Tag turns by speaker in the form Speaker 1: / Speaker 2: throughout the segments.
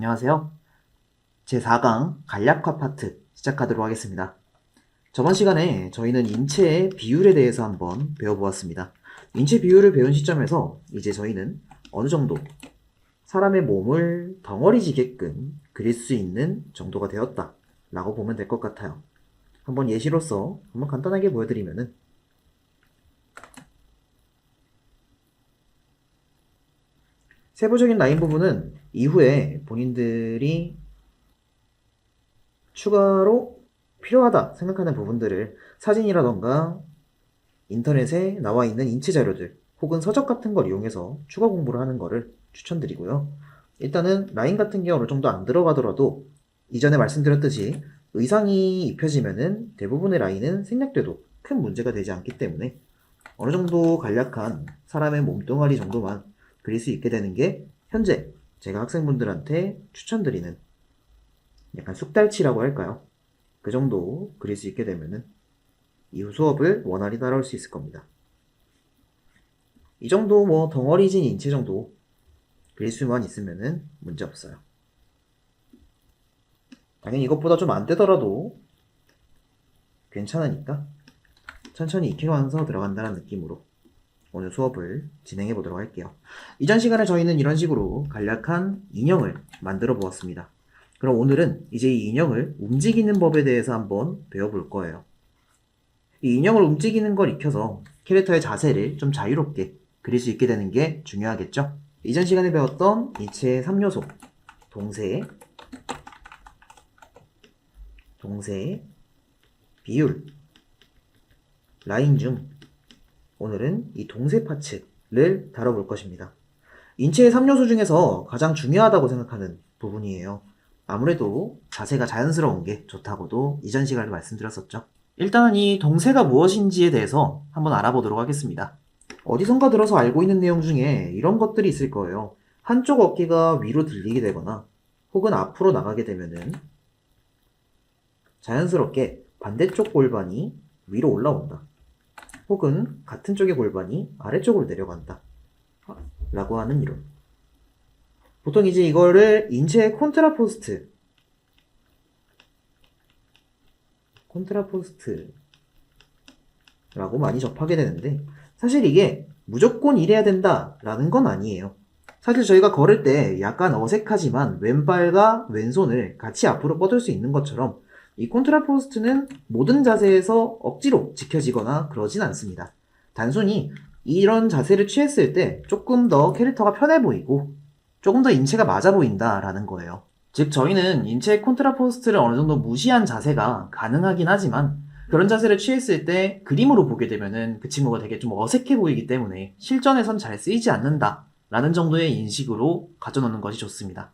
Speaker 1: 안녕하세요. 제4강 간략화 파트 시작하도록 하겠습니다. 저번 시간에 저희는 인체의 비율에 대해서 한번 배워보았습니다. 인체 비율을 배운 시점에서 이제 저희는 어느 정도 사람의 몸을 덩어리지게끔 그릴 수 있는 정도가 되었다 라고 보면 될 것 같아요. 한번 예시로서 한번 간단하게 보여드리면은 세부적인 라인 부분은 이후에 본인들이 추가로 필요하다 생각하는 부분들을 사진이라던가 인터넷에 나와 있는 인체 자료들 혹은 서적 같은 걸 이용해서 추가 공부를 하는 거를 추천드리고요. 일단은 라인 같은 게 어느 정도 안 들어가더라도 이전에 말씀드렸듯이 의상이 입혀지면은 대부분의 라인은 생략돼도 큰 문제가 되지 않기 때문에 어느 정도 간략한 사람의 몸뚱아리 정도만 그릴 수 있게 되는 게 현재 제가 학생분들한테 추천드리는 약간 숙달치라고 할까요? 그 정도 그릴 수 있게 되면은 이후 수업을 원활히 따라올 수 있을 겁니다. 이 정도 뭐 덩어리진 인체 정도 그릴 수만 있으면은 문제 없어요. 당연히 이것보다 좀 안 되더라도 괜찮으니까 천천히 익혀가면서 들어간다는 느낌으로 오늘 수업을 진행해 보도록 할게요. 이전 시간에 저희는 이런 식으로 간략한 인형을 만들어 보았습니다. 그럼 오늘은 이제 이 인형을 움직이는 법에 대해서 한번 배워볼 거예요. 이 인형을 움직이는 걸 익혀서 캐릭터의 자세를 좀 자유롭게 그릴 수 있게 되는 게 중요하겠죠? 이전 시간에 배웠던 인체의 3요소 동세, 비율, 라인 중 오늘은 이 동세 파츠를 다뤄볼 것입니다. 인체의 3요소 중에서 가장 중요하다고 생각하는 부분이에요. 아무래도 자세가 자연스러운 게 좋다고도 이전 시간에 말씀드렸었죠. 일단은 이 동세가 무엇인지에 대해서 한번 알아보도록 하겠습니다. 어디선가 들어서 알고 있는 내용 중에 이런 것들이 있을 거예요. 한쪽 어깨가 위로 들리게 되거나 혹은 앞으로 나가게 되면은 자연스럽게 반대쪽 골반이 위로 올라온다. 혹은 같은 쪽의 골반이 아래쪽으로 내려간다. 라고 하는 이론. 보통 이제 이거를 인체의 콘트라포스트라고 많이 접하게 되는데 사실 이게 무조건 이래야 된다라는 건 아니에요. 사실 저희가 걸을 때 약간 어색하지만 왼발과 왼손을 같이 앞으로 뻗을 수 있는 것처럼 이 콘트라포스트는 모든 자세에서 억지로 지켜지거나 그러진 않습니다. 단순히 이런 자세를 취했을 때 조금 더 캐릭터가 편해 보이고 조금 더 인체가 맞아 보인다라는 거예요. 즉 저희는 인체의 콘트라포스트를 어느 정도 무시한 자세가 가능하긴 하지만 그런 자세를 취했을 때 그림으로 보게 되면은 그 친구가 되게 좀 어색해 보이기 때문에 실전에선 잘 쓰이지 않는다 라는 정도의 인식으로 가져놓는 것이 좋습니다.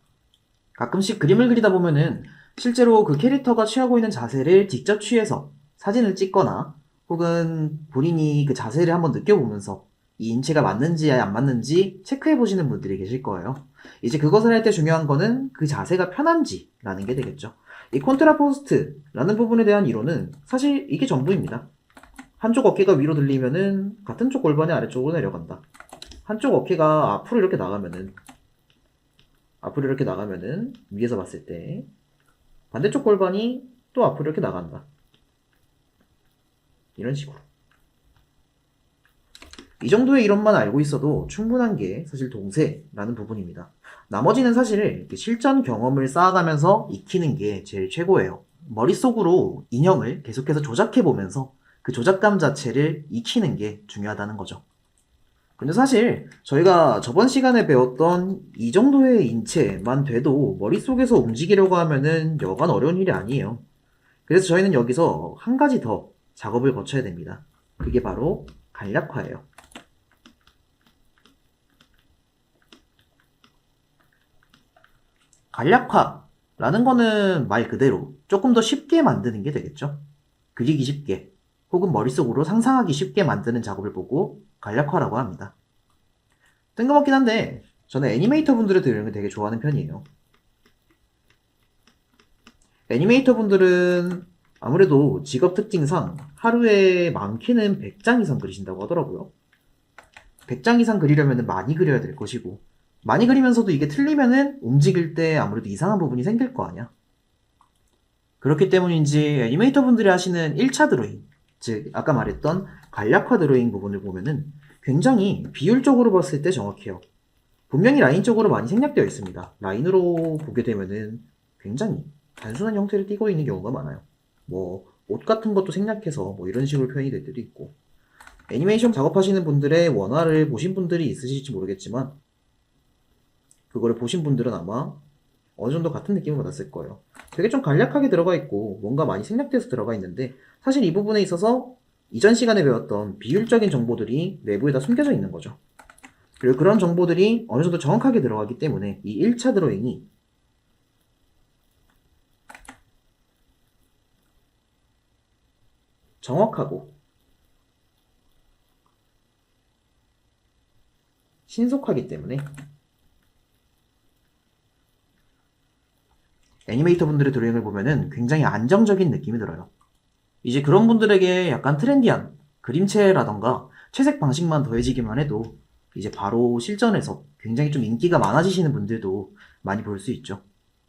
Speaker 1: 가끔씩 그림을 그리다 보면은 실제로 그 캐릭터가 취하고 있는 자세를 직접 취해서 사진을 찍거나 혹은 본인이 그 자세를 한번 느껴보면서 이 인체가 맞는지 안 맞는지 체크해 보시는 분들이 계실 거예요. 이제 그것을 할 때 중요한 거는 그 자세가 편한지라는 게 되겠죠. 이 콘트라포스트라는 부분에 대한 이론은 사실 이게 전부입니다. 한쪽 어깨가 위로 들리면은 같은 쪽 골반이 아래쪽으로 내려간다. 한쪽 어깨가 앞으로 이렇게 나가면은 위에서 봤을 때 반대쪽 골반이 또 앞으로 이렇게 나간다. 이런 식으로. 이 정도의 이론만 알고 있어도 충분한 게 사실 동세라는 부분입니다. 나머지는 사실 실전 경험을 쌓아가면서 익히는 게 제일 최고예요. 머릿속으로 인형을 계속해서 조작해보면서 그 조작감 자체를 익히는 게 중요하다는 거죠. 근데 사실 저희가 저번 시간에 배웠던 이 정도의 인체만 돼도 머릿속에서 움직이려고 하면은 여간 어려운 일이 아니에요. 그래서 저희는 여기서 한 가지 더 작업을 거쳐야 됩니다. 그게 바로 간략화예요. 간략화라는 거는 말 그대로 조금 더 쉽게 만드는 게 되겠죠. 그리기 쉽게 혹은 머릿속으로 상상하기 쉽게 만드는 작업을 보고 간략화라고 합니다. 뜬금없긴 한데 저는 애니메이터 분들을 들으는 걸 되게 좋아하는 편이에요. 애니메이터 분들은 아무래도 직업 특징상 하루에 많게는 100장 이상 그리신다고 하더라고요. 100장 이상 그리려면 많이 그려야 될 것이고 많이 그리면서도 이게 틀리면은 움직일 때 아무래도 이상한 부분이 생길 거 아니야. 그렇기 때문인지 애니메이터 분들이 하시는 1차 드로잉, 즉 아까 말했던 간략화 드로잉 부분을 보면은 굉장히 비율적으로 봤을 때 정확해요. 분명히 라인적으로 많이 생략되어 있습니다. 라인으로 보게 되면은 굉장히 단순한 형태를 띠고 있는 경우가 많아요. 뭐 옷 같은 것도 생략해서 뭐 이런 식으로 표현이 될 때도 있고, 애니메이션 작업하시는 분들의 원화를 보신 분들이 있으실지 모르겠지만 그거를 보신 분들은 아마 어느 정도 같은 느낌을 받았을 거예요. 되게 좀 간략하게 들어가 있고 뭔가 많이 생략돼서 들어가 있는데, 사실 이 부분에 있어서 이전 시간에 배웠던 비율적인 정보들이 내부에다 숨겨져 있는 거죠. 그리고 그런 정보들이 어느 정도 정확하게 들어가기 때문에 이 1차 드로잉이 정확하고 신속하기 때문에 애니메이터 분들의 드로잉을 보면은 굉장히 안정적인 느낌이 들어요. 이제 그런 분들에게 약간 트렌디한 그림체라던가 채색 방식만 더해지기만 해도 이제 바로 실전에서 굉장히 좀 인기가 많아지시는 분들도 많이 볼 수 있죠.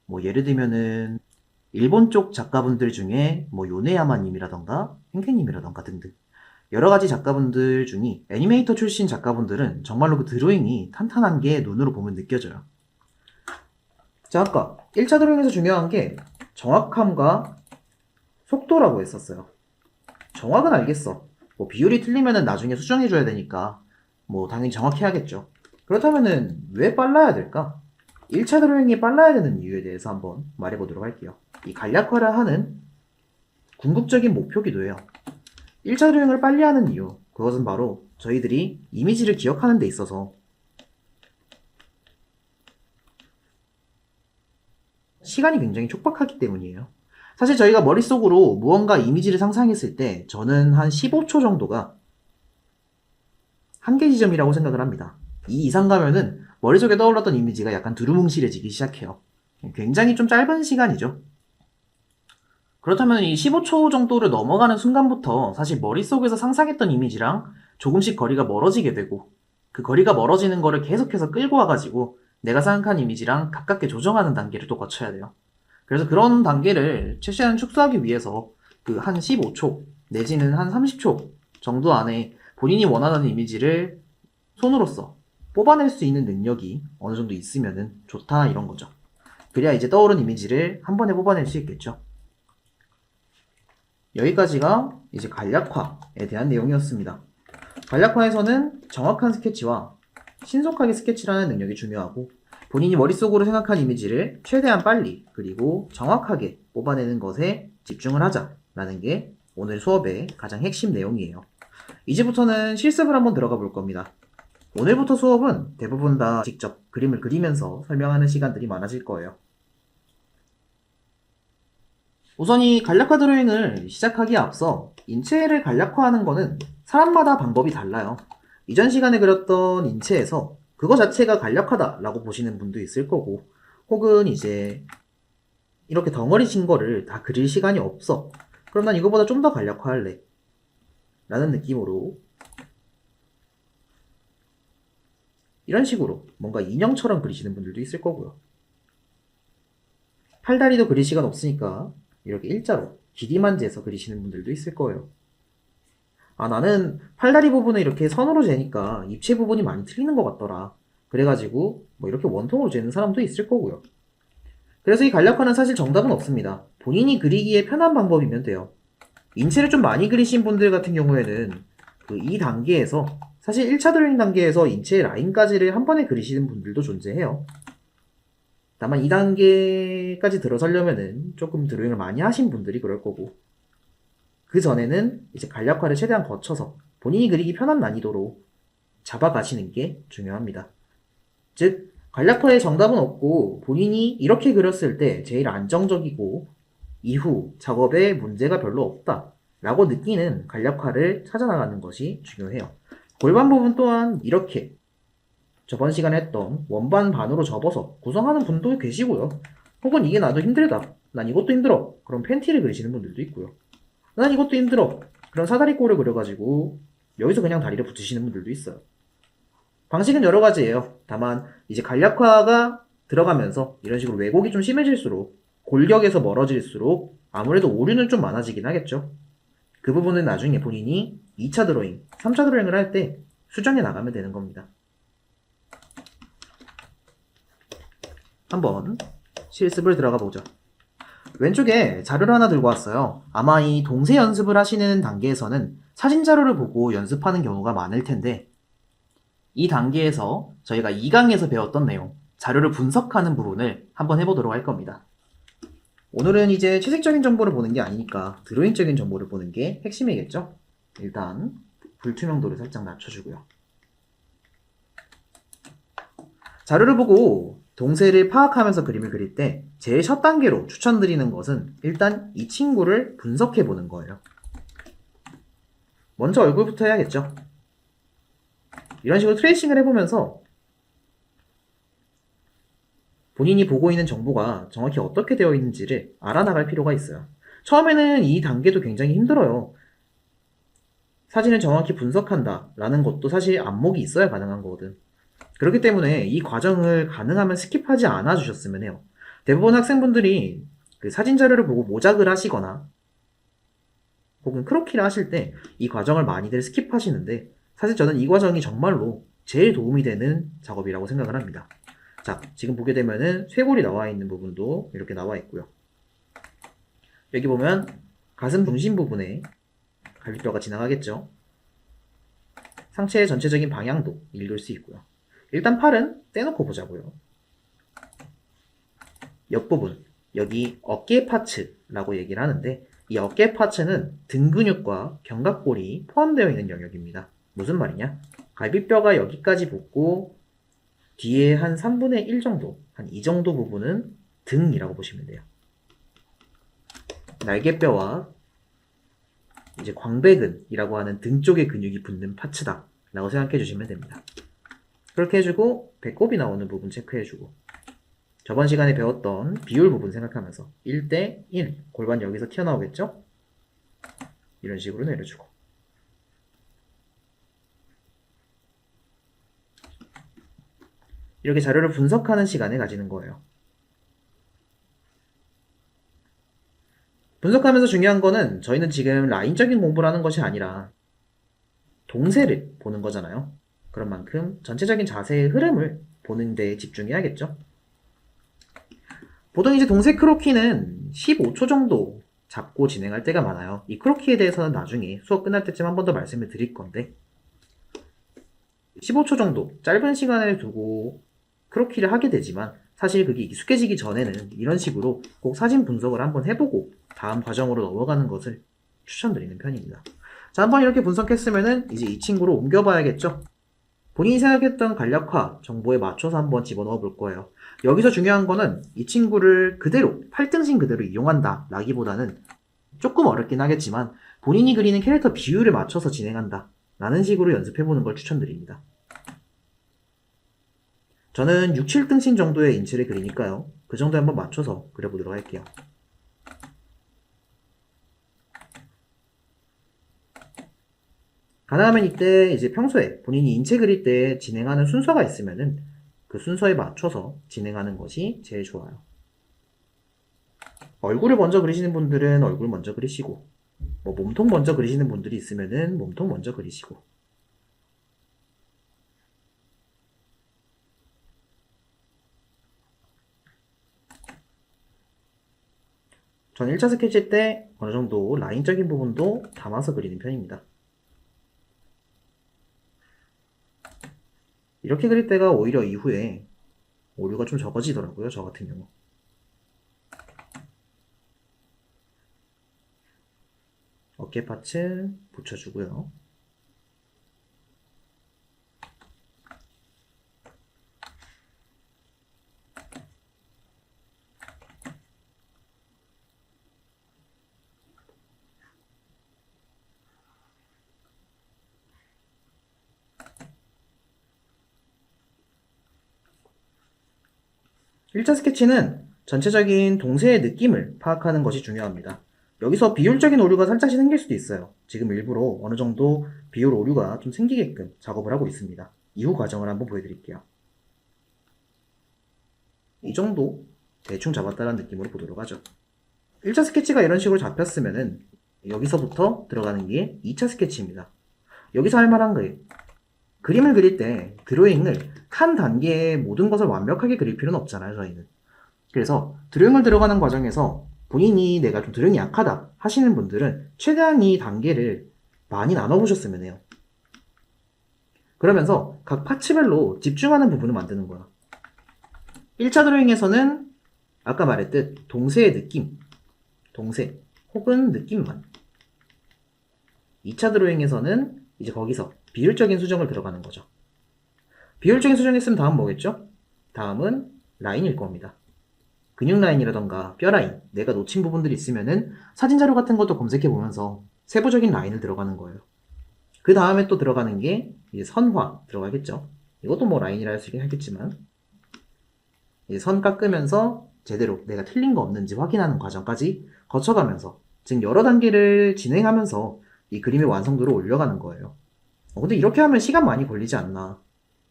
Speaker 1: 뭐 예를 들면은 일본 쪽 작가분들 중에 뭐 요네야마님이라던가 henke님이라던가 등등 여러 가지 작가분들 중에 애니메이터 출신 작가분들은 정말로 그 드로잉이 탄탄한 게 눈으로 보면 느껴져요. 자, 아까 1차 드로잉에서 중요한 게 정확함과 속도라고 했었어요. 정확은 알겠어. 뭐 비율이 틀리면은 나중에 수정해줘야 되니까 뭐 당연히 정확해야겠죠. 그렇다면은 왜 빨라야 될까? 1차 드로잉이 빨라야 되는 이유에 대해서 한번 말해보도록 할게요. 이 간략화를 하는 궁극적인 목표기도 해요. 1차 드로잉을 빨리 하는 이유, 그것은 바로 저희들이 이미지를 기억하는 데 있어서 시간이 굉장히 촉박하기 때문이에요. 사실 저희가 머릿속으로 무언가 이미지를 상상했을 때 저는 한 15초 정도가 한계 지점이라고 생각을 합니다. 이 이상 가면은 머릿속에 떠올랐던 이미지가 약간 두루뭉실해지기 시작해요. 굉장히 좀 짧은 시간이죠. 그렇다면 이 15초 정도를 넘어가는 순간부터 사실 머릿속에서 상상했던 이미지랑 조금씩 거리가 멀어지게 되고, 그 거리가 멀어지는 거를 계속해서 끌고 와가지고 내가 생각한 이미지랑 가깝게 조정하는 단계를 또 거쳐야 돼요. 그래서 그런 단계를 최대한 축소하기 위해서 그 한 15초 내지는 한 30초 정도 안에 본인이 원하는 이미지를 손으로써 뽑아낼 수 있는 능력이 어느 정도 있으면은 좋다, 이런 거죠. 그래야 이제 떠오른 이미지를 한 번에 뽑아낼 수 있겠죠. 여기까지가 이제 간략화에 대한 내용이었습니다. 간략화에서는 정확한 스케치와 신속하게 스케치를 하는 능력이 중요하고, 본인이 머릿속으로 생각한 이미지를 최대한 빨리 그리고 정확하게 뽑아내는 것에 집중을 하자라는 게 오늘 수업의 가장 핵심 내용이에요. 이제부터는 실습을 한번 들어가 볼 겁니다. 오늘부터 수업은 대부분 다 직접 그림을 그리면서 설명하는 시간들이 많아질 거예요. 우선 이 간략화 드로잉을 시작하기에 앞서 인체를 간략화하는 거는 사람마다 방법이 달라요. 이전 시간에 그렸던 인체에서 그거 자체가 간략하다라고 보시는 분도 있을 거고, 혹은 이제 이렇게 덩어리진 거를 다 그릴 시간이 없어, 그럼 난 이거보다 좀 더 간략화할래 라는 느낌으로 이런 식으로 뭔가 인형처럼 그리시는 분들도 있을 거고요. 팔다리도 그릴 시간 없으니까 이렇게 일자로 길이만 재서 그리시는 분들도 있을 거예요. 아, 나는 팔다리 부분을 이렇게 선으로 재니까 입체 부분이 많이 틀리는 것 같더라. 그래가지고 뭐 이렇게 원통으로 재는 사람도 있을 거고요. 그래서 이 간략화는 사실 정답은 없습니다. 본인이 그리기에 편한 방법이면 돼요. 인체를 좀 많이 그리신 분들 같은 경우에는 그 이 단계에서 사실 1차 드로잉 단계에서 인체의 라인까지를 한 번에 그리시는 분들도 존재해요. 다만 2단계까지 들어서려면은 조금 드로잉을 많이 하신 분들이 그럴 거고, 그 전에는 이제 간략화를 최대한 거쳐서 본인이 그리기 편한 난이도로 잡아가시는 게 중요합니다. 즉, 간략화의 정답은 없고 본인이 이렇게 그렸을 때 제일 안정적이고 이후 작업에 문제가 별로 없다 라고 느끼는 간략화를 찾아나가는 것이 중요해요. 골반 부분 또한 이렇게 저번 시간에 했던 원반 반으로 접어서 구성하는 분도 계시고요. 혹은 이게 나도 힘들다, 난 이것도 힘들어, 그럼 팬티를 그리시는 분들도 있고요. 난 이것도 힘들어, 그럼 사다리꼴을 그려가지고 여기서 그냥 다리를 붙이시는 분들도 있어요. 방식은 여러 가지예요. 다만 이제 간략화가 들어가면서 이런 식으로 왜곡이 좀 심해질수록 골격에서 멀어질수록 아무래도 오류는 좀 많아지긴 하겠죠. 그 부분은 나중에 본인이 2차 드로잉, 3차 드로잉을 할 때 수정해 나가면 되는 겁니다. 한번 실습을 들어가 보죠. 왼쪽에 자료를 하나 들고 왔어요. 아마 이 동세 연습을 하시는 단계에서는 사진 자료를 보고 연습하는 경우가 많을 텐데 이 단계에서 저희가 2강에서 배웠던 내용, 자료를 분석하는 부분을 한번 해보도록 할 겁니다. 오늘은 이제 채색적인 정보를 보는 게 아니니까 드로잉적인 정보를 보는 게 핵심이겠죠? 일단 불투명도를 살짝 낮춰주고요. 자료를 보고 동세를 파악하면서 그림을 그릴 때 제일 첫 단계로 추천드리는 것은 일단 이 친구를 분석해 보는 거예요. 먼저 얼굴부터 해야겠죠. 이런 식으로 트레이싱을 해보면서 본인이 보고 있는 정보가 정확히 어떻게 되어 있는지를 알아나갈 필요가 있어요. 처음에는 이 단계도 굉장히 힘들어요. 사진을 정확히 분석한다 라는 것도 사실 안목이 있어야 가능한 거거든. 그렇기 때문에 이 과정을 가능하면 스킵하지 않아 주셨으면 해요. 대부분 학생분들이 그 사진 자료를 보고 모작을 하시거나 혹은 크로키를 하실 때 이 과정을 많이들 스킵하시는데 사실 저는 이 과정이 정말로 제일 도움이 되는 작업이라고 생각을 합니다. 자, 지금 보게 되면은 쇄골이 나와 있는 부분도 이렇게 나와 있고요. 여기 보면 가슴 중심 부분에 갈비뼈가 지나가겠죠. 상체의 전체적인 방향도 읽을 수 있고요. 일단 팔은 떼놓고 보자고요. 옆부분, 여기 어깨 파츠라고 얘기를 하는데 이 어깨 파츠는 등 근육과 견갑골이 포함되어 있는 영역입니다. 무슨 말이냐? 갈비뼈가 여기까지 붙고 뒤에 한 3분의 1 정도, 한 이 정도 부분은 등이라고 보시면 돼요. 날개뼈와 이제 광배근이라고 하는 등 쪽의 근육이 붙는 파츠다 라고 생각해 주시면 됩니다. 그렇게 해주고 배꼽이 나오는 부분 체크해주고 저번 시간에 배웠던 비율 부분 생각하면서 1대 1 골반 여기서 튀어나오겠죠? 이런 식으로 내려주고 이렇게 자료를 분석하는 시간을 가지는 거예요. 분석하면서 중요한 거는 저희는 지금 라인적인 공부를 하는 것이 아니라 동세를 보는 거잖아요. 그런 만큼 전체적인 자세의 흐름을 보는 데 집중해야겠죠. 보통 이제 동세 크로키는 15초 정도 잡고 진행할 때가 많아요. 이 크로키에 대해서는 나중에 수업 끝날 때쯤 한 번 더 말씀을 드릴 건데 15초 정도 짧은 시간을 두고 크로키를 하게 되지만 사실 그게 익숙해지기 전에는 이런 식으로 꼭 사진 분석을 한번 해보고 다음 과정으로 넘어가는 것을 추천드리는 편입니다. 자, 한번 이렇게 분석했으면은 이제 이 친구로 옮겨봐야겠죠? 본인이 생각했던 간략화 정보에 맞춰서 한번 집어넣어 볼 거예요. 여기서 중요한 거는 이 친구를 그대로, 팔등신 그대로 이용한다 라기보다는 조금 어렵긴 하겠지만 본인이 그리는 캐릭터 비율에 맞춰서 진행한다 라는 식으로 연습해보는 걸 추천드립니다. 저는 6, 7등신 정도의 인체를 그리니까요. 그 정도에 한번 맞춰서 그려보도록 할게요. 가능하면 이때 이제 평소에 본인이 인체 그릴 때 진행하는 순서가 있으면은 그 순서에 맞춰서 진행하는 것이 제일 좋아요. 얼굴을 먼저 그리시는 분들은 얼굴 먼저 그리시고 뭐 몸통 먼저 그리시는 분들이 있으면은 몸통 먼저 그리시고 전 1차 스케치 때 어느 정도 라인적인 부분도 담아서 그리는 편입니다. 이렇게 그릴 때가 오히려 이후에 오류가 좀 적어지더라고요. 저 같은 경우. 어깨 파츠 붙여주고요. (1차) 스케치는 전체적인 동세의 느낌을 파악하는 것이 중요합니다. 여기서 비율적인 오류가 살짝씩 생길 수도 있어요. 지금 일부러 어느 정도 비율 오류가 좀 생기게끔 작업을 하고 있습니다. 이후 과정을 한번 보여드릴게요. 이 정도 대충 잡았다는 느낌으로 보도록 하죠. 1차 스케치가 이런 식으로 잡혔으면은 여기서부터 들어가는 게 2차 스케치입니다. 여기서 할 만한 거예요. 그림을 그릴 때 드로잉을 한 단계의 모든 것을 완벽하게 그릴 필요는 없잖아요, 저희는. 그래서 드로잉을 들어가는 과정에서 본인이 내가 좀 드로잉이 약하다 하시는 분들은 최대한 이 단계를 많이 나눠보셨으면 해요. 그러면서 각 파츠별로 집중하는 부분을 만드는 거야. 1차 드로잉에서는 아까 말했듯 동세의 느낌, 동세 혹은 느낌만. 2차 드로잉에서는 이제 거기서 비율적인 수정을 들어가는 거죠. 비율적인 수정했으면 다음 뭐겠죠? 다음은 라인일 겁니다. 근육 라인이라던가 뼈 라인, 내가 놓친 부분들이 있으면은 사진 자료 같은 것도 검색해 보면서 세부적인 라인을 들어가는 거예요. 그 다음에 또 들어가는 게 이제 선화 들어가겠죠. 이것도 뭐 라인이라 할 수 있긴 하겠지만 이제 선 깎으면서 제대로 내가 틀린 거 없는지 확인하는 과정까지 거쳐가면서 지금 여러 단계를 진행하면서 이 그림의 완성도를 올려가는 거예요. 근데 이렇게 하면 시간 많이 걸리지 않나?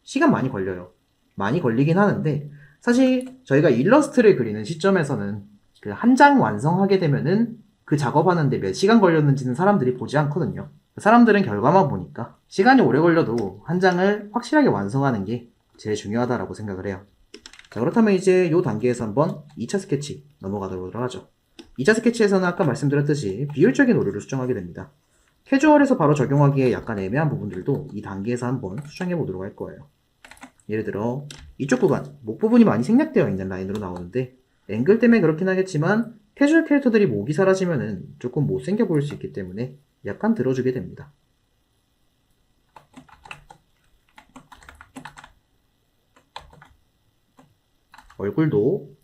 Speaker 1: 시간 많이 걸려요. 많이 걸리긴 하는데 사실 저희가 일러스트를 그리는 시점에서는 그 한 장 완성하게 되면은 그 작업하는데 몇 시간 걸렸는지는 사람들이 보지 않거든요. 사람들은 결과만 보니까 시간이 오래 걸려도 한 장을 확실하게 완성하는 게 제일 중요하다라고 생각을 해요. 자, 그렇다면 이제 이 단계에서 한번 2차 스케치 넘어가도록 하죠. 2차 스케치에서는 아까 말씀드렸듯이 비율적인 오류를 수정하게 됩니다. 캐주얼에서 바로 적용하기에 약간 애매한 부분들도 이 단계에서 한번 수정해 보도록 할 거예요. 예를 들어 이쪽 구간, 목 부분이 많이 생략되어 있는 라인으로 나오는데 앵글 때문에 그렇긴 하겠지만 캐주얼 캐릭터들이 목이 사라지면은 조금 못생겨 보일 수 있기 때문에 약간 들어주게 됩니다. 얼굴도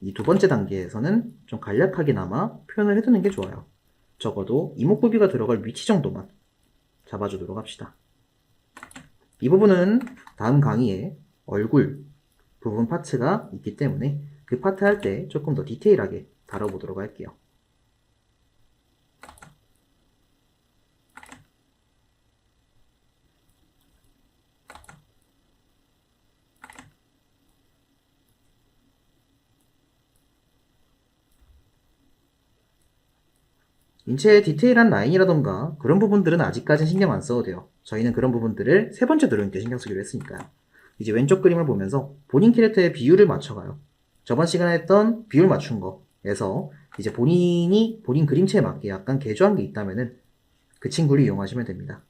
Speaker 1: 이 두 번째 단계에서는 좀 간략하게나마 표현을 해두는 게 좋아요. 적어도 이목구비가 들어갈 위치 정도만 잡아주도록 합시다. 이 부분은 다음 강의에 얼굴 부분 파츠가 있기 때문에 그 파트 할 때 조금 더 디테일하게 다뤄보도록 할게요. 인체의 디테일한 라인이라던가 그런 부분들은 아직까진 신경 안 써도 돼요. 저희는 그런 부분들을 세 번째 드로잉 때 신경 쓰기로 했으니까요. 이제 왼쪽 그림을 보면서 본인 캐릭터의 비율을 맞춰가요. 저번 시간에 했던 비율 맞춘 거에서 이제 본인이 본인 그림체에 맞게 약간 개조한 게 있다면은 그 친구를 이용하시면 됩니다.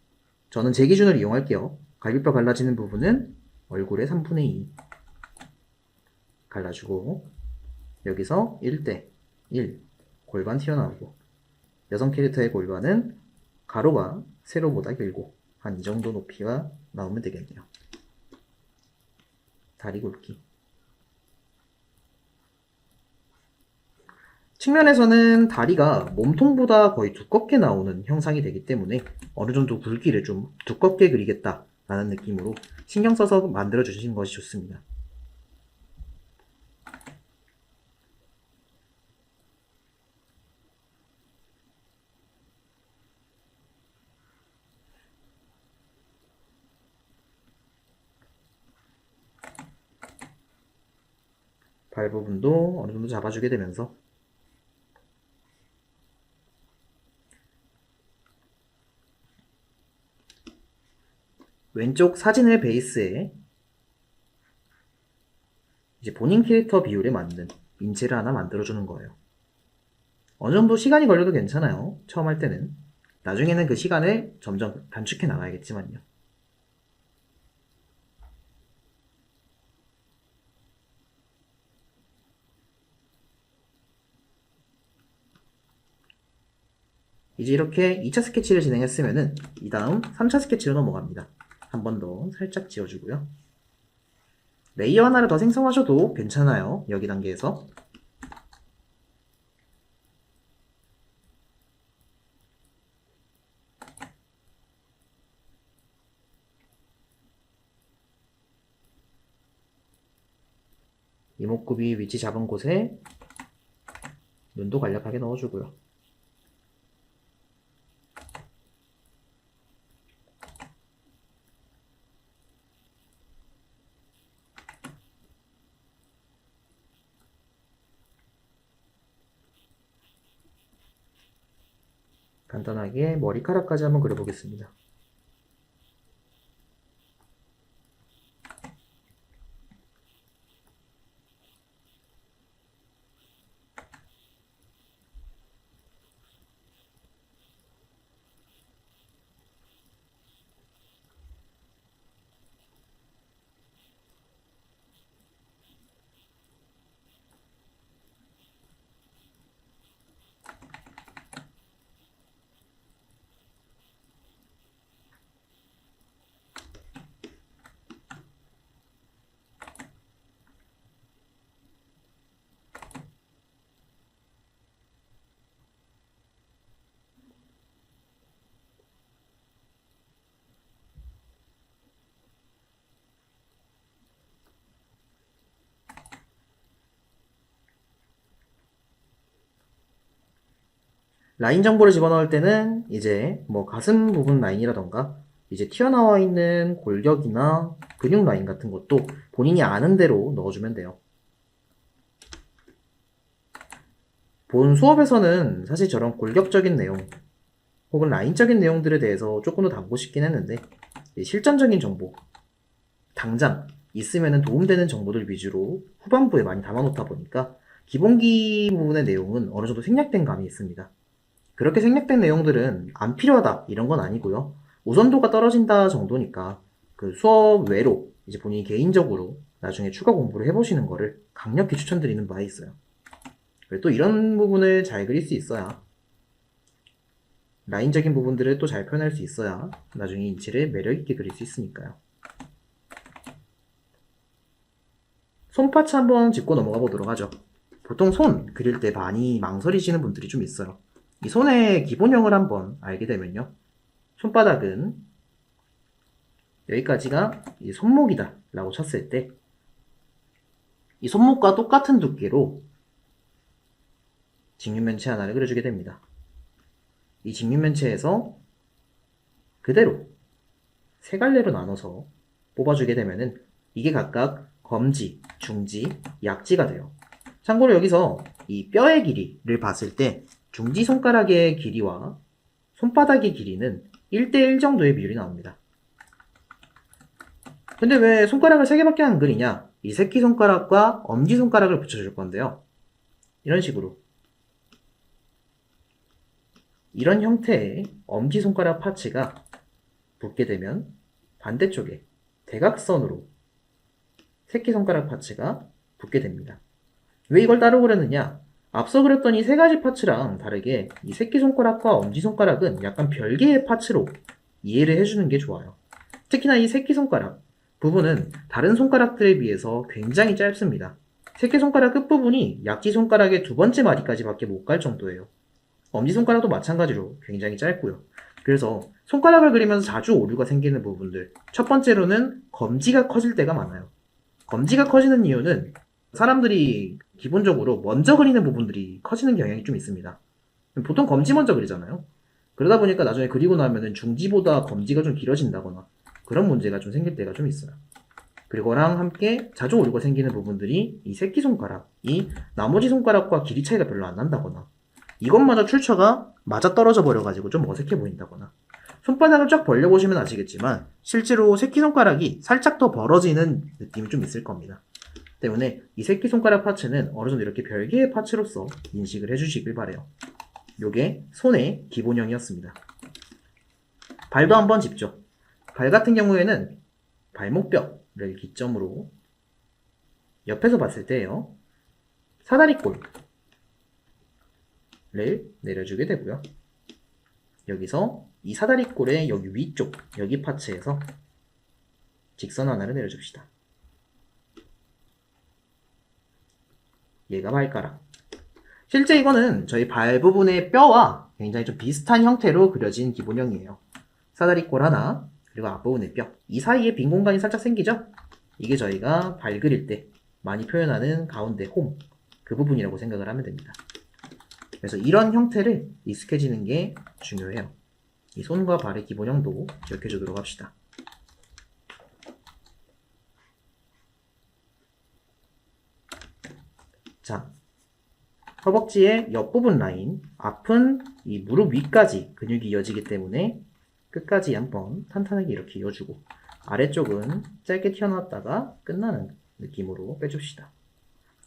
Speaker 1: 저는 제 기준으로 이용할게요. 갈비뼈 갈라지는 부분은 얼굴의 3분의 2 갈라주고 여기서 1대 1 골반 튀어나오고 여성 캐릭터의 골반은 가로가 세로보다 길고 한 이 정도 높이가 나오면 되겠네요. 다리 굵기. 측면에서는 다리가 몸통보다 거의 두껍게 나오는 형상이 되기 때문에 어느 정도 굵기를 좀 두껍게 그리겠다라는 느낌으로 신경 써서 만들어 주시는 것이 좋습니다. 발 부분도 어느 정도 잡아주게 되면서 왼쪽 사진의 베이스에 이제 본인 캐릭터 비율에 맞는 인체를 하나 만들어주는 거예요. 어느 정도 시간이 걸려도 괜찮아요. 처음 할 때는. 나중에는 그 시간을 점점 단축해 나가야겠지만요. 이제 이렇게 2차 스케치를 진행했으면은 이 다음 3차 스케치로 넘어갑니다. 한 번 더 살짝 지워주고요. 레이어 하나를 더 생성하셔도 괜찮아요. 여기 단계에서. 이목구비 위치 잡은 곳에 눈도 간략하게 넣어주고요. 간단하게 머리카락까지 한번 그려보겠습니다. 라인 정보를 집어넣을 때는 이제 뭐 가슴 부분 라인이라던가 이제 튀어나와 있는 골격이나 근육 라인 같은 것도 본인이 아는 대로 넣어주면 돼요. 본 수업에서는 사실 저런 골격적인 내용 혹은 라인적인 내용들에 대해서 조금 더 담고 싶긴 했는데 실전적인 정보, 당장 있으면 도움되는 정보들 위주로 후반부에 많이 담아놓다 보니까 기본기 부분의 내용은 어느 정도 생략된 감이 있습니다. 그렇게 생략된 내용들은 안 필요하다 이런 건 아니고요. 우선도가 떨어진다 정도니까 그 수업 외로 이제 본인이 개인적으로 나중에 추가 공부를 해보시는 거를 강력히 추천드리는 바에 있어요. 그리고 또 이런 부분을 잘 그릴 수 있어야 라인적인 부분들을 또 잘 표현할 수 있어야 나중에 인체를 매력있게 그릴 수 있으니까요. 손파츠 한번 짚고 넘어가 보도록 하죠. 보통 손 그릴 때 많이 망설이시는 분들이 좀 있어요. 이 손의 기본형을 한번 알게 되면요. 손바닥은 여기까지가 이 손목이다 라고 쳤을 때 이 손목과 똑같은 두께로 직육면체 하나를 그려주게 됩니다. 이 직육면체에서 그대로 세 갈래로 나눠서 뽑아주게 되면은 이게 각각 검지, 중지, 약지가 돼요. 참고로 여기서 이 뼈의 길이를 봤을 때 중지 손가락의 길이와 손바닥의 길이는 1대1 정도의 비율이 나옵니다. 근데 왜 손가락을 3개밖에 안 그리냐? 이 새끼손가락과 엄지손가락을 붙여줄 건데요. 이런 식으로 이런 형태의 엄지손가락 파츠가 붙게 되면 반대쪽에 대각선으로 새끼손가락 파츠가 붙게 됩니다. 왜 이걸 따로 그렸느냐? 앞서 그렸던 이 세 가지 파츠랑 다르게 이 새끼손가락과 엄지손가락은 약간 별개의 파츠로 이해를 해주는 게 좋아요. 특히나 이 새끼손가락 부분은 다른 손가락들에 비해서 굉장히 짧습니다. 새끼손가락 끝부분이 약지손가락의 두 번째 마디까지 밖에 못 갈 정도예요. 엄지손가락도 마찬가지로 굉장히 짧고요. 그래서 손가락을 그리면서 자주 오류가 생기는 부분들, 첫 번째로는 검지가 커질 때가 많아요. 검지가 커지는 이유는 사람들이 기본적으로 먼저 그리는 부분들이 커지는 경향이 좀 있습니다. 보통 검지 먼저 그리잖아요. 그러다 보니까 나중에 그리고 나면은 중지보다 검지가 좀 길어진다거나 그런 문제가 좀 생길 때가 좀 있어요. 그리고랑 함께 자주 오류가 생기는 부분들이 이 새끼손가락이 나머지 손가락과 길이 차이가 별로 안 난다거나 이것마저 출처가 맞아 떨어져 버려가지고 좀 어색해 보인다거나 손바닥을 쫙 벌려보시면 아시겠지만 실제로 새끼손가락이 살짝 더 벌어지는 느낌이 좀 있을 겁니다. 때문에 이 새끼손가락 파츠는 어느 정도 이렇게 별개의 파츠로서 인식을 해주시길 바래요. 요게 손의 기본형이었습니다. 발도 한번 짚죠. 발 같은 경우에는 발목뼈를 기점으로 옆에서 봤을 때요. 사다리꼴을 내려주게 되고요. 여기서 이 사다리꼴의 여기 위쪽, 여기 파츠에서 직선 하나를 내려줍시다. 얘가 발가락. 실제 이거는 저희 발 부분의 뼈와 굉장히 좀 비슷한 형태로 그려진 기본형이에요. 사다리꼴 하나, 그리고 앞부분의 뼈. 이 사이에 빈 공간이 살짝 생기죠? 이게 저희가 발 그릴 때 많이 표현하는 가운데 홈, 그 부분이라고 생각을 하면 됩니다. 그래서 이런 형태를 익숙해지는 게 중요해요. 이 손과 발의 기본형도 기억해 주도록 합시다. 자, 허벅지의 옆부분 라인, 앞은 이 무릎 위까지 근육이 이어지기 때문에 끝까지 한번 탄탄하게 이렇게 이어주고 아래쪽은 짧게 튀어나왔다가 끝나는 느낌으로 빼줍시다.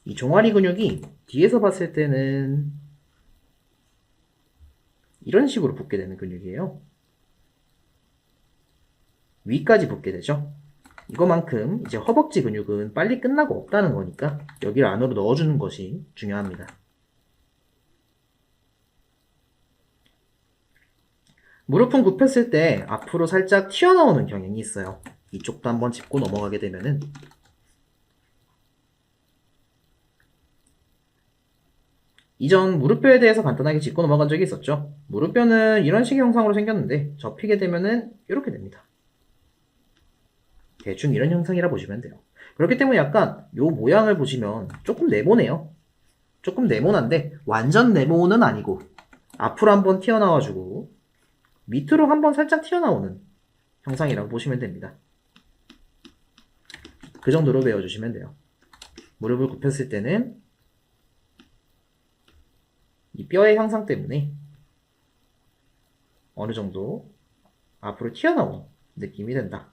Speaker 1: 이 종아리 근육이 뒤에서 봤을 때는 이런 식으로 붙게 되는 근육이에요. 위까지 붙게 되죠. 이거만큼 이제 허벅지 근육은 빨리 끝나고 없다는 거니까 여기를 안으로 넣어주는 것이 중요합니다. 무릎은 굽혔을 때 앞으로 살짝 튀어나오는 경향이 있어요. 이쪽도 한번 짚고 넘어가게 되면은 이전 무릎뼈에 대해서 간단하게 짚고 넘어간 적이 있었죠. 무릎뼈는 이런 식의 형상으로 생겼는데 접히게 되면은 이렇게 됩니다. 대충 이런 형상이라 보시면 돼요. 그렇기 때문에 약간 요 모양을 보시면 조금 네모네요. 조금 네모난데 완전 네모는 아니고 앞으로 한번 튀어나와주고 밑으로 한번 살짝 튀어나오는 형상이라고 보시면 됩니다. 그 정도로 배워주시면 돼요. 무릎을 굽혔을 때는 이 뼈의 형상 때문에 어느 정도 앞으로 튀어나오는 느낌이 된다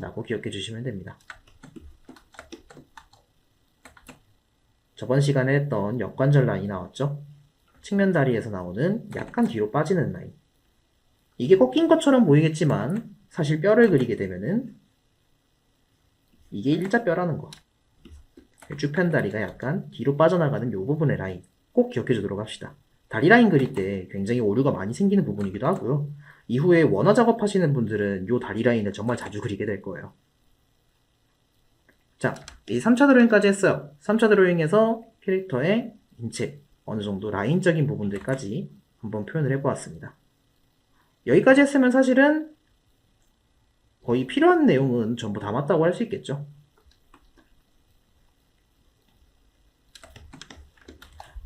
Speaker 1: 라고 기억해 주시면 됩니다. 저번 시간에 했던 역관절 라인이 나왔죠? 측면 다리에서 나오는 약간 뒤로 빠지는 라인. 이게 꺾인 것처럼 보이겠지만 사실 뼈를 그리게 되면은 이게 일자뼈라는 거. 주편 다리가 약간 뒤로 빠져나가는 이 부분의 라인 꼭 기억해 주도록 합시다. 다리 라인 그릴 때 굉장히 오류가 많이 생기는 부분이기도 하고요. 이후에 원화 작업하시는 분들은 이 다리 라인을 정말 자주 그리게 될 거예요. 자, 이 3차 드로잉까지 했어요. 3차 드로잉에서 캐릭터의 인체, 어느 정도 라인적인 부분들까지 한번 표현을 해보았습니다. 여기까지 했으면 사실은 거의 필요한 내용은 전부 담았다고 할 수 있겠죠.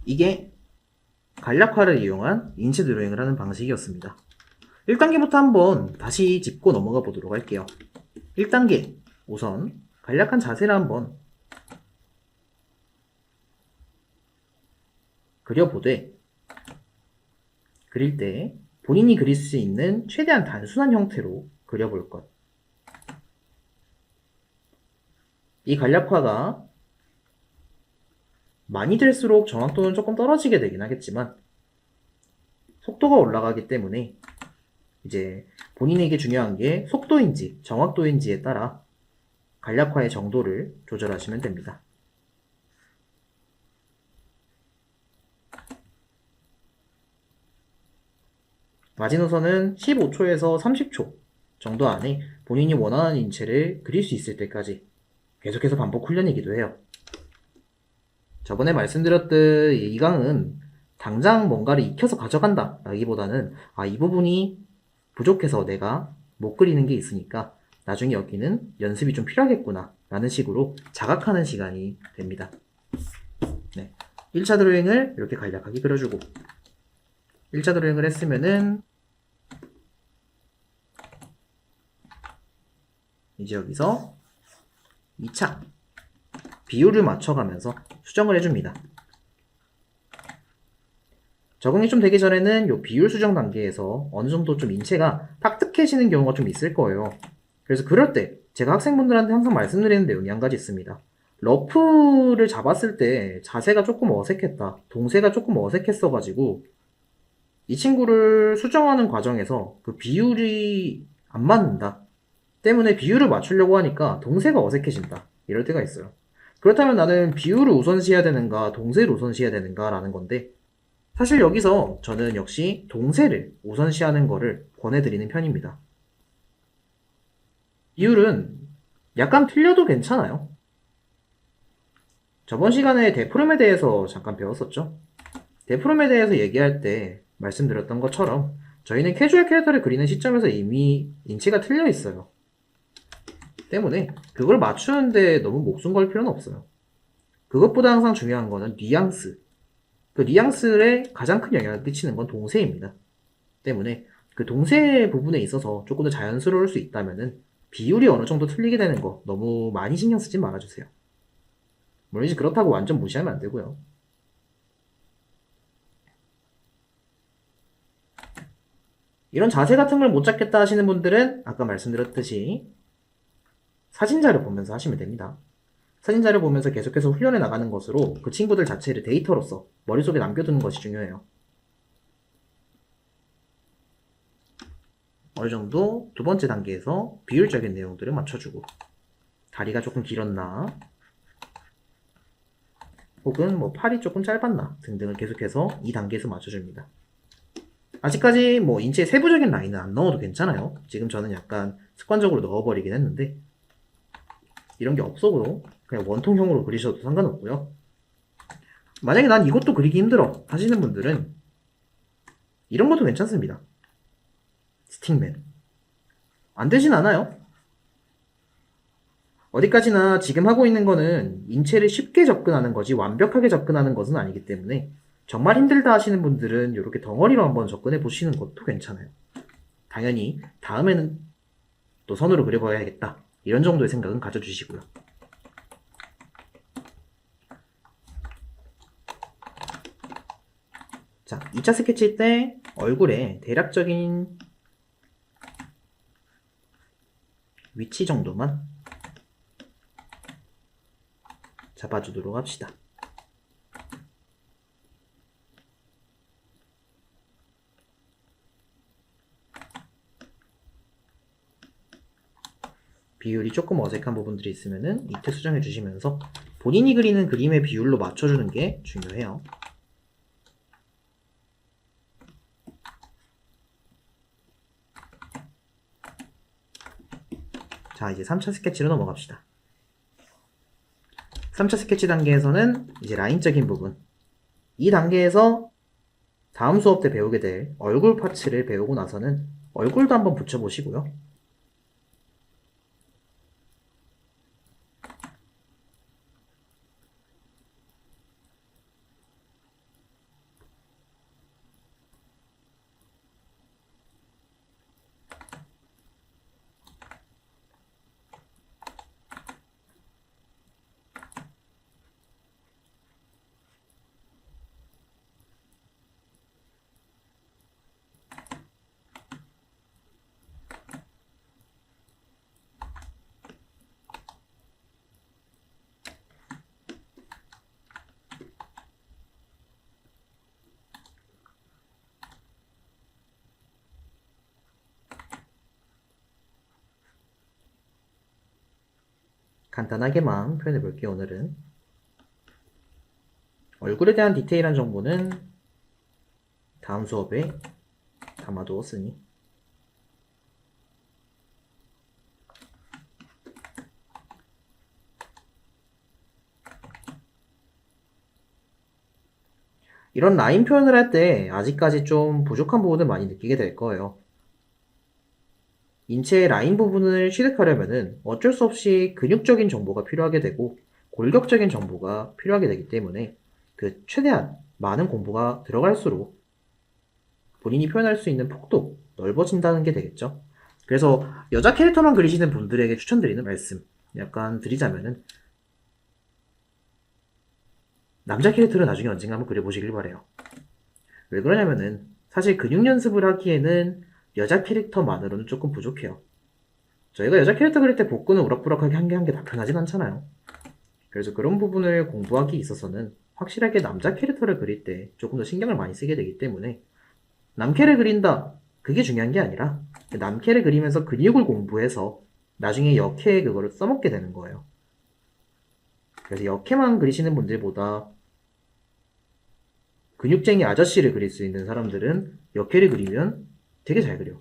Speaker 1: 이게 간략화를 이용한 인체 드로잉을 하는 방식이었습니다. 1단계부터 한번 다시 짚고 넘어가 보도록 할게요. 1단계, 우선 간략한 자세를 한번 그려보되 그릴 때 본인이 그릴 수 있는 최대한 단순한 형태로 그려볼 것. 이 간략화가 많이 될수록 정확도는 조금 떨어지게 되긴 하겠지만 속도가 올라가기 때문에 이제 본인에게 중요한 게 속도인지 정확도인지에 따라 간략화의 정도를 조절하시면 됩니다. 마지노선은 15초에서 30초 정도 안에 본인이 원하는 인체를 그릴 수 있을 때까지 계속해서 반복 훈련이기도 해요. 저번에 말씀드렸듯 이 강은 당장 뭔가를 익혀서 가져간다 라기보다는 이 부분이 부족해서 내가 못 그리는 게 있으니까 나중에 여기는 연습이 좀 필요하겠구나 라는 식으로 자각하는 시간이 됩니다. 네. 1차 드로잉을 이렇게 간략하게 그려주고 1차 드로잉을 했으면은 이제 여기서 2차 비율을 맞춰가면서 수정을 해줍니다. 적응이 좀 되기 전에는 이 비율 수정 단계에서 어느 정도 좀 인체가 탁탁해지는 경우가 좀 있을 거예요. 그래서 그럴 때 제가 학생분들한테 항상 말씀드리는 내용이 한 가지 있습니다. 러프를 잡았을 때 자세가 조금 어색했다. 동세가 조금 어색했어가지고 이 친구를 수정하는 과정에서 그 비율이 안 맞는다. 때문에 비율을 맞추려고 하니까 동세가 어색해진다. 이럴 때가 있어요. 그렇다면 나는 비율을 우선시해야 되는가, 동세를 우선시해야 되는가 라는 건데 사실 여기서 저는 역시 동세를 우선시하는 거를 권해드리는 편입니다. 비율은 약간 틀려도 괜찮아요. 저번 시간에 데프롬에 대해서 잠깐 배웠었죠. 데프롬에 대해서 얘기할 때 말씀드렸던 것처럼 저희는 캐주얼 캐릭터를 그리는 시점에서 이미 인체가 틀려 있어요. 때문에 그걸 맞추는데 너무 목숨 걸 필요는 없어요. 그것보다 항상 중요한 거는 뉘앙스. 그 뉘앙스에 가장 큰 영향을 끼치는 건 동세입니다. 때문에 그 동세 부분에 있어서 조금 더 자연스러울 수 있다면은 비율이 어느 정도 틀리게 되는 거 너무 많이 신경 쓰지 말아주세요. 물론 이제 그렇다고 완전 무시하면 안 되고요. 이런 자세 같은 걸 못 잡겠다 하시는 분들은 아까 말씀드렸듯이 사진자료 보면서 하시면 됩니다. 사진자료 보면서 계속해서 훈련해 나가는 것으로 그 친구들 자체를 데이터로서 머릿속에 남겨두는 것이 중요해요. 어느 정도 두 번째 단계에서 비율적인 내용들을 맞춰주고 다리가 조금 길었나 혹은 뭐 팔이 조금 짧았나 등등을 계속해서 이 단계에서 맞춰줍니다. 아직까지 뭐 인체의 세부적인 라인은 안 넣어도 괜찮아요. 지금 저는 약간 습관적으로 넣어버리긴 했는데 이런 게 없어도 그냥 원통형으로 그리셔도 상관없고요. 만약에 난 이것도 그리기 힘들어 하시는 분들은 이런 것도 괜찮습니다. 스틱맨 안 되진 않아요. 어디까지나 지금 하고 있는 거는 인체를 쉽게 접근하는 거지 완벽하게 접근하는 것은 아니기 때문에 정말 힘들다 하시는 분들은 이렇게 덩어리로 한번 접근해 보시는 것도 괜찮아요. 당연히 다음에는 또 선으로 그려봐야겠다 이런 정도의 생각은 가져주시고요. 자, 2차 스케치 때 얼굴에 대략적인 위치 정도만 잡아주도록 합시다. 비율이 조금 어색한 부분들이 있으면은 이때 수정해 주시면서 본인이 그리는 그림의 비율로 맞춰주는 게 중요해요. 자, 이제 3차 스케치로 넘어갑시다. 3차 스케치 단계에서는 이제 라인적인 부분. 이 단계에서 다음 수업 때 배우게 될 얼굴 파츠를 배우고 나서는 얼굴도 한번 붙여보시고요. 간단하게만 표현해 볼게요. 오늘은 얼굴에 대한 디테일한 정보는 다음 수업에 담아두었으니 이런 라인 표현을 할 때 아직까지 좀 부족한 부분을 많이 느끼게 될 거예요. 인체의 라인 부분을 취득하려면은 어쩔 수 없이 근육적인 정보가 필요하게 되고 골격적인 정보가 필요하게 되기 때문에 그 최대한 많은 공부가 들어갈수록 본인이 표현할 수 있는 폭도 넓어진다는 게 되겠죠. 그래서 여자 캐릭터만 그리시는 분들에게 추천드리는 말씀 약간 드리자면은 남자 캐릭터를 나중에 언젠가 한번 그려보시길 바래요. 왜 그러냐면은 사실 근육 연습을 하기에는 여자 캐릭터만으로는 조금 부족해요. 저희가 여자 캐릭터 그릴 때 복근을 우락부락하게 한 게 다 편하진 않잖아요. 그래서 그런 부분을 공부하기 있어서는 확실하게 남자 캐릭터를 그릴 때 조금 더 신경을 많이 쓰게 되기 때문에 남캐를 그린다 그게 중요한 게 아니라 남캐를 그리면서 근육을 공부해서 나중에 여캐에 그거를 써먹게 되는 거예요. 그래서 여캐만 그리시는 분들보다 근육쟁이 아저씨를 그릴 수 있는 사람들은 여캐를 그리면 되게 잘 그려.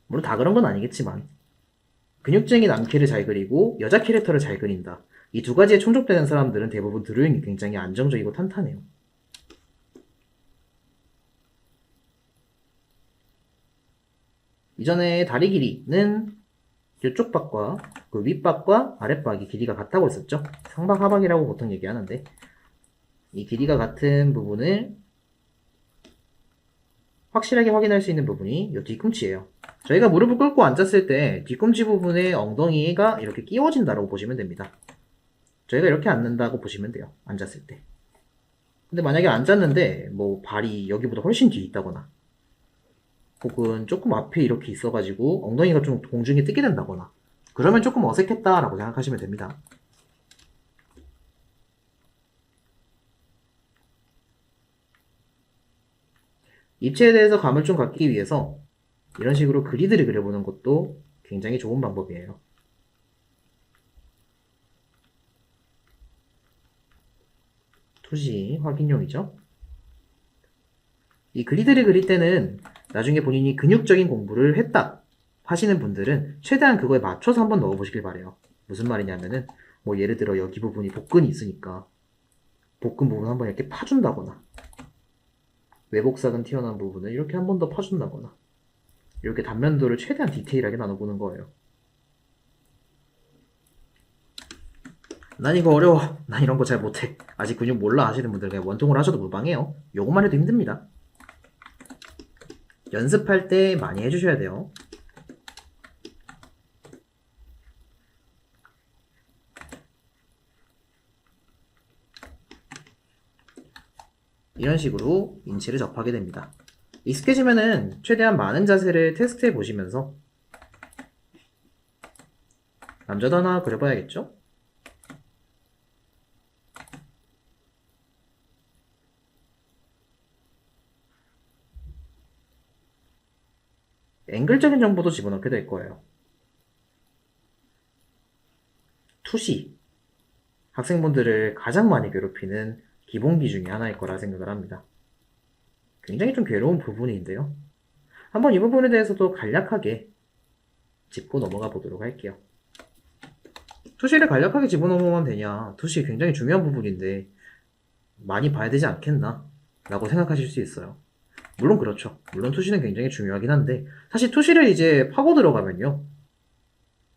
Speaker 1: 물론 다 그런 건 아니겠지만 근육쟁이 남캐를 잘 그리고 여자 캐릭터를 잘 그린다. 이 두 가지에 충족되는 사람들은 대부분 드로잉이 굉장히 안정적이고 탄탄해요. 이전에 다리 길이는 이쪽 박과 그 윗박과 아랫박이 길이가 같다고 했었죠. 상박 하박이라고 보통 얘기하는데 이 길이가 같은 부분을 확실하게 확인할 수 있는 부분이 이 뒤꿈치예요. 저희가 무릎을 꿇고 앉았을 때 뒤꿈치 부분에 엉덩이가 이렇게 끼워진다고 보시면 됩니다. 저희가 이렇게 앉는다고 보시면 돼요. 앉았을 때. 근데 만약에 앉았는데 뭐 발이 여기보다 훨씬 뒤에 있다거나 혹은 조금 앞에 이렇게 있어가지고 엉덩이가 좀 공중에 뜨게 된다거나 그러면 조금 어색했다라고 생각하시면 됩니다. 입체에 대해서 감을 좀 갖기 위해서 이런 식으로 그리드를 그려보는 것도 굉장히 좋은 방법이에요. 투시 확인용이죠. 이 그리드를 그릴 때는 나중에 본인이 근육적인 공부를 했다 하시는 분들은 최대한 그거에 맞춰서 한번 넣어보시길 바래요. 무슨 말이냐면은 뭐 예를 들어 여기 부분이 복근이 있으니까 복근 부분 한번 이렇게 파준다거나 외복사근 튀어나온 부분을 이렇게 한 번 더 파준다거나 이렇게 단면도를 최대한 디테일하게 나눠보는 거예요. 난 이거 어려워. 난 이런 거 잘 못해. 아직 근육 몰라 하시는 분들 그냥 원통을 하셔도 무방해요. 요것만 해도 힘듭니다. 연습할 때 많이 해주셔야 돼요. 이런 식으로 인체를 접하게 됩니다. 익숙해지면은 최대한 많은 자세를 테스트해 보시면서 남자도 하나 그려봐야겠죠? 앵글적인 정보도 집어넣게 될 거예요. 투시. 학생분들을 가장 많이 괴롭히는 기본기 중에 하나일 거라 생각을 합니다. 굉장히 좀 괴로운 부분인데요. 한번 이 부분에 대해서도 간략하게 짚고 넘어가 보도록 할게요. 투시를 간략하게 집어넣으면 되냐? 투시 굉장히 중요한 부분인데 많이 봐야 되지 않겠나? 라고 생각하실 수 있어요. 물론 그렇죠. 물론 투시는 굉장히 중요하긴 한데 사실 투시를 이제 파고 들어가면요.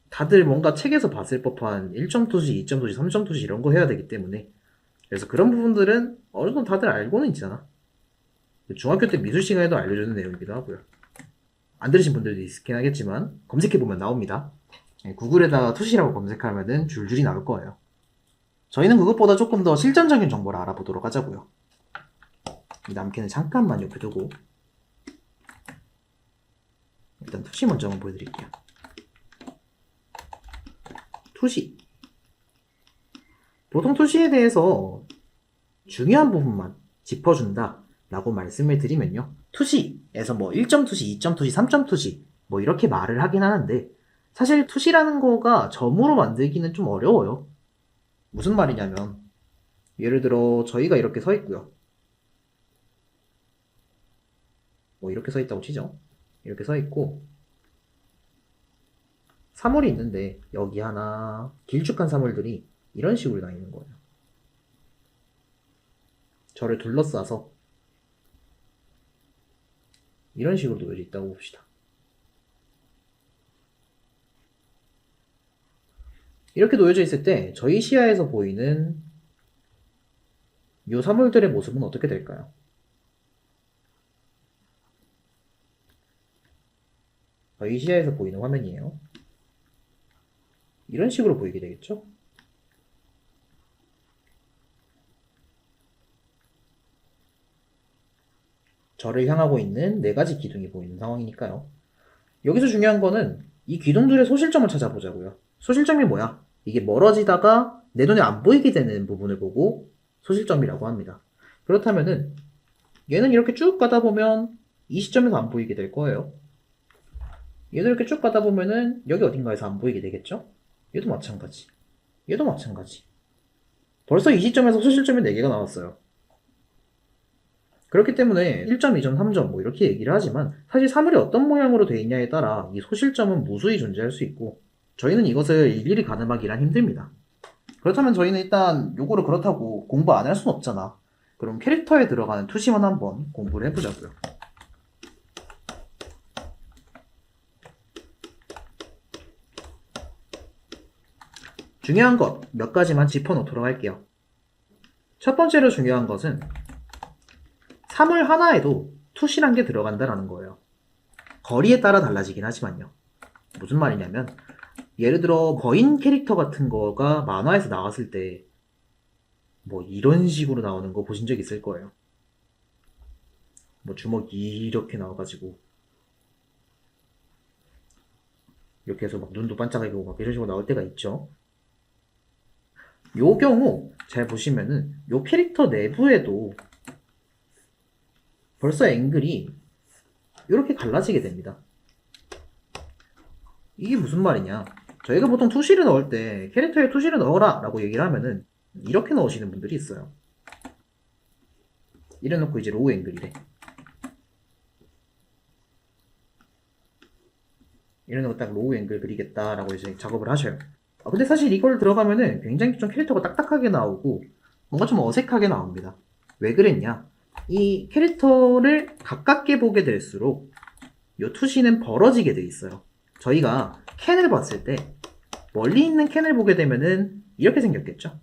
Speaker 1: 다들 뭔가 책에서 봤을 법한 1점 투시, 2점 투시, 3점 투시 이런 거 해야 되기 때문에 그래서 그런 부분들은 어느 정도 다들 알고는 있잖아. 중학교 때 미술 시간에도 알려주는 내용이기도 하고요. 안 들으신 분들도 있긴 하겠지만 검색해보면 나옵니다. 구글에다가 투시라고 검색하면은 줄줄이 나올 거예요. 저희는 그것보다 조금 더 실전적인 정보를 알아보도록 하자고요. 이 남캐는 잠깐만 옆에 두고 일단 투시 먼저 한번 보여드릴게요. 투시. 보통 투시에 대해서 중요한 부분만 짚어준다 라고 말씀을 드리면요. 투시에서 뭐 1점 투시, 2점 투시, 3점 투시 뭐 이렇게 말을 하긴 하는데 사실 투시라는 거가 점으로 만들기는 좀 어려워요. 무슨 말이냐면 예를 들어 저희가 이렇게 서 있고요. 뭐 이렇게 서 있다고 치죠. 이렇게 서 있고 사물이 있는데 여기 하나 길쭉한 사물들이 이런 식으로 다니는 거예요. 저를 둘러싸서 이런 식으로 놓여져 있다고 봅시다. 이렇게 놓여져 있을 때 저희 시야에서 보이는 이 사물들의 모습은 어떻게 될까요? 저희 시야에서 보이는 화면이에요. 이런 식으로 보이게 되겠죠? 저를 향하고 있는 4가지 기둥이 보이는 상황이니까요. 여기서 중요한 거는 이 기둥들의 소실점을 찾아보자고요. 소실점이 뭐야? 이게 멀어지다가 내 눈에 안 보이게 되는 부분을 보고 소실점이라고 합니다. 그렇다면은 얘는 이렇게 쭉 가다 보면 이 시점에서 안 보이게 될 거예요. 얘도 이렇게 쭉 가다 보면은 여기 어딘가에서 안 보이게 되겠죠? 얘도 마찬가지. 얘도 마찬가지. 벌써 이 시점에서 소실점이 4개가 나왔어요. 그렇기 때문에 1점, 2점, 3점 뭐 이렇게 얘기를 하지만 사실 사물이 어떤 모양으로 되어 있냐에 따라 이 소실점은 무수히 존재할 수 있고 저희는 이것을 일일이 가늠하기란 힘듭니다. 그렇다면 저희는 일단 요거를 그렇다고 공부 안 할 수는 없잖아. 그럼 캐릭터에 들어가는 투시만 한번 공부를 해보자고요. 중요한 것 몇 가지만 짚어놓도록 할게요. 첫 번째로 중요한 것은 사물 하나에도 투시란 게 들어간다라는 거예요. 거리에 따라 달라지긴 하지만요. 무슨 말이냐면 예를 들어 거인 캐릭터 같은 거가 만화에서 나왔을 때 뭐 이런 식으로 나오는 거 보신 적 있을 거예요. 뭐 주먹이 이렇게 나와가지고 이렇게 해서 막 눈도 반짝이고 막 이런 식으로 나올 때가 있죠. 요 경우 잘 보시면은 요 캐릭터 내부에도 벌써 앵글이 이렇게 갈라지게 됩니다. 이게 무슨 말이냐? 저희가 보통 투시를 넣을 때 캐릭터에 투시를 넣어라 라고 얘기를 하면은 이렇게 넣으시는 분들이 있어요. 이래놓고 이제 로우 앵글이래. 이래놓고 딱 로우 앵글 그리겠다라고 이제 작업을 하셔요. 근데 사실 이걸 들어가면은 굉장히 좀 캐릭터가 딱딱하게 나오고 뭔가 좀 어색하게 나옵니다. 왜 그랬냐? 이 캐릭터를 가깝게 보게 될수록 이 투시는 벌어지게 돼 있어요. 저희가 캔을 봤을 때 멀리 있는 캔을 보게 되면은 이렇게 생겼겠죠?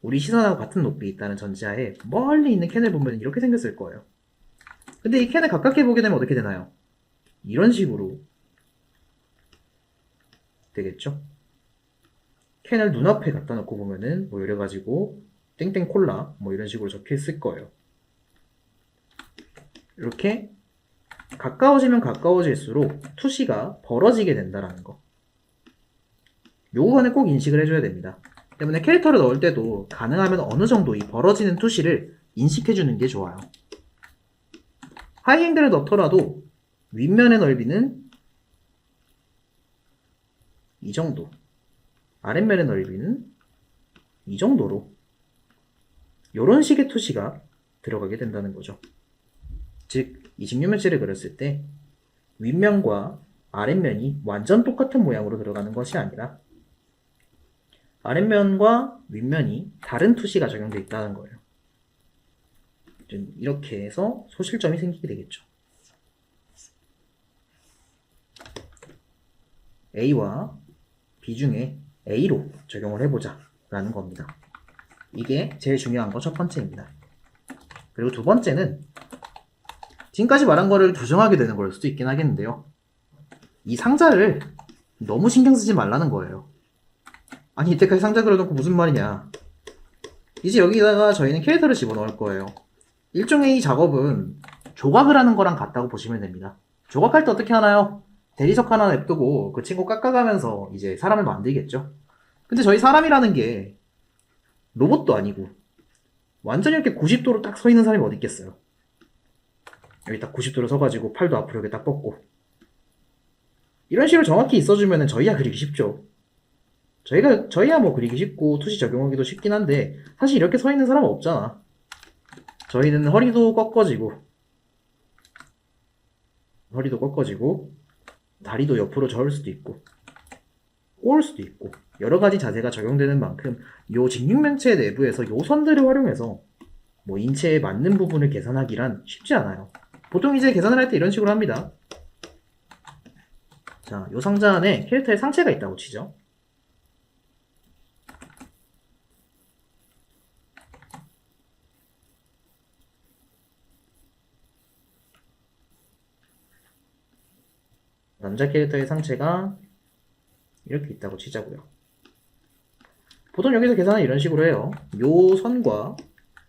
Speaker 1: 우리 시선하고 같은 높이에 있다는 전제하에 멀리 있는 캔을 보면 이렇게 생겼을 거예요. 근데 이 캔을 가깝게 보게 되면 어떻게 되나요? 이런 식으로 되겠죠? 캔을 눈앞에 갖다 놓고 보면은 뭐 이래가지고 땡땡 콜라 뭐 이런 식으로 적혀 있을 거예요. 이렇게 가까워지면 가까워질수록 투시가 벌어지게 된다라는 거. 요거는 꼭 인식을 해줘야 됩니다. 때문에 캐릭터를 넣을 때도 가능하면 어느 정도 이 벌어지는 투시를 인식해주는 게 좋아요. 하이앵글을 넣더라도 윗면의 넓이는 이 정도, 아랫면의 넓이는 이 정도로 이런 식의 투시가 들어가게 된다는 거죠. 즉, 이 직육면체를 그렸을 때 윗면과 아랫면이 완전 똑같은 모양으로 들어가는 것이 아니라 아랫면과 윗면이 다른 투시가 적용되어 있다는 거예요. 이렇게 해서 소실점이 생기게 되겠죠. A와 B 중에 A로 적용을 해보자 라는 겁니다. 이게 제일 중요한 거 첫 번째입니다. 그리고 두 번째는 지금까지 말한 거를 조정하게 되는 걸 수도 있긴 하겠는데요. 이 상자를 너무 신경 쓰지 말라는 거예요. 아니 이때까지 상자 그려놓고 무슨 말이냐. 이제 여기다가 저희는 캐릭터를 집어넣을 거예요. 일종의 이 작업은 조각을 하는 거랑 같다고 보시면 됩니다. 조각할 때 어떻게 하나요? 대리석 하나 냅두고 그 친구 깎아가면서 이제 사람을 만들겠죠. 근데 저희 사람이라는 게 로봇도 아니고 완전히 이렇게 90도로 딱 서 있는 사람이 어디 있겠어요. 여기 딱 90도로 서가지고 팔도 앞으로 이렇게 딱 뻗고 이런 식으로 정확히 있어주면 저희야 그리기 쉽죠. 저희야 뭐 그리기 쉽고 투시 적용하기도 쉽긴 한데 사실 이렇게 서 있는 사람은 없잖아. 저희는 허리도 꺾어지고 다리도 옆으로 저을 수도 있고 꼬을 수도 있고 여러 가지 자세가 적용되는 만큼 요 직육면체 내부에서 요 선들을 활용해서 뭐 인체에 맞는 부분을 계산하기란 쉽지 않아요. 보통 이제 계산을 할 때 이런 식으로 합니다. 자, 요 상자 안에 캐릭터의 상체가 있다고 치죠. 남자 캐릭터의 상체가 이렇게 있다고 치자고요. 보통 여기서 계산은 이런 식으로 해요. 요 선과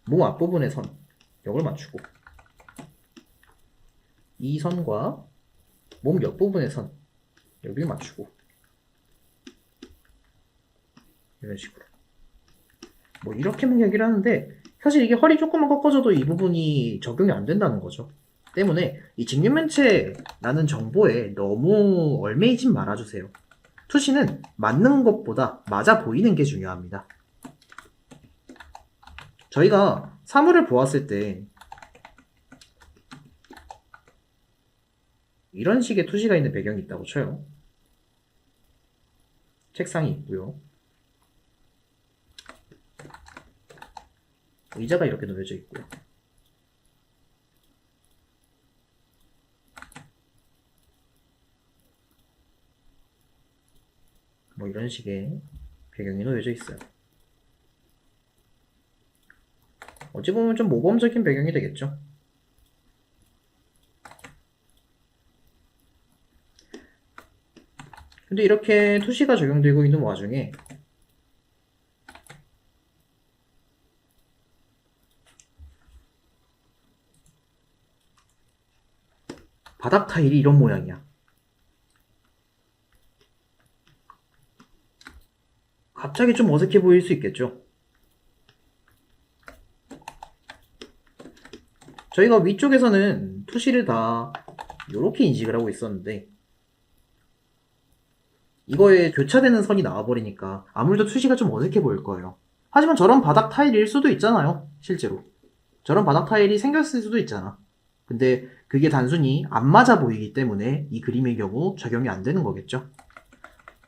Speaker 1: 몸 앞부분의 선, 이걸 맞추고 이 선과 몸 옆부분의 선, 여기를 맞추고 이런 식으로 뭐 이렇게만 얘기를 하는데 사실 이게 허리 조금만 꺾어져도 이 부분이 적용이 안 된다는 거죠. 때문에 이 직육면체라는 정보에 너무 얽매이진 말아주세요. 투시는 맞는 것보다 맞아 보이는 게 중요합니다. 저희가 사물을 보았을 때 이런 식의 투시가 있는 배경이 있다고 쳐요. 책상이 있고요. 의자가 이렇게 놓여져 있고요. 뭐 이런 식의 배경이 놓여져 있어요. 어찌 보면 좀 모범적인 배경이 되겠죠. 근데 이렇게 투시가 적용되고 있는 와중에 바닥 타일이 이런 모양이야. 갑자기 좀 어색해 보일 수 있겠죠. 저희가 위쪽에서는 투시를 다 이렇게 인식을 하고 있었는데 이거에 교차되는 선이 나와버리니까 아무래도 투시가 좀 어색해 보일 거예요. 하지만 저런 바닥 타일일 수도 있잖아요. 실제로. 저런 바닥 타일이 생겼을 수도 있잖아. 근데 그게 단순히 안 맞아 보이기 때문에 이 그림의 경우 적용이 안 되는 거겠죠.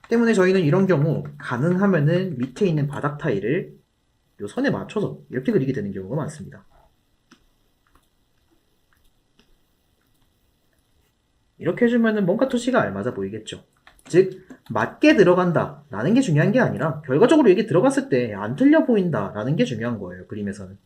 Speaker 1: 때문에 저희는 이런 경우 가능하면은 밑에 있는 바닥 타일을 요 선에 맞춰서 이렇게 그리게 되는 경우가 많습니다. 이렇게 해주면은 뭔가 투시가 알맞아 보이겠죠. 즉 맞게 들어간다 라는 게 중요한 게 아니라 결과적으로 이게 들어갔을 때 안 틀려 보인다 라는 게 중요한 거예요. 그림에서는.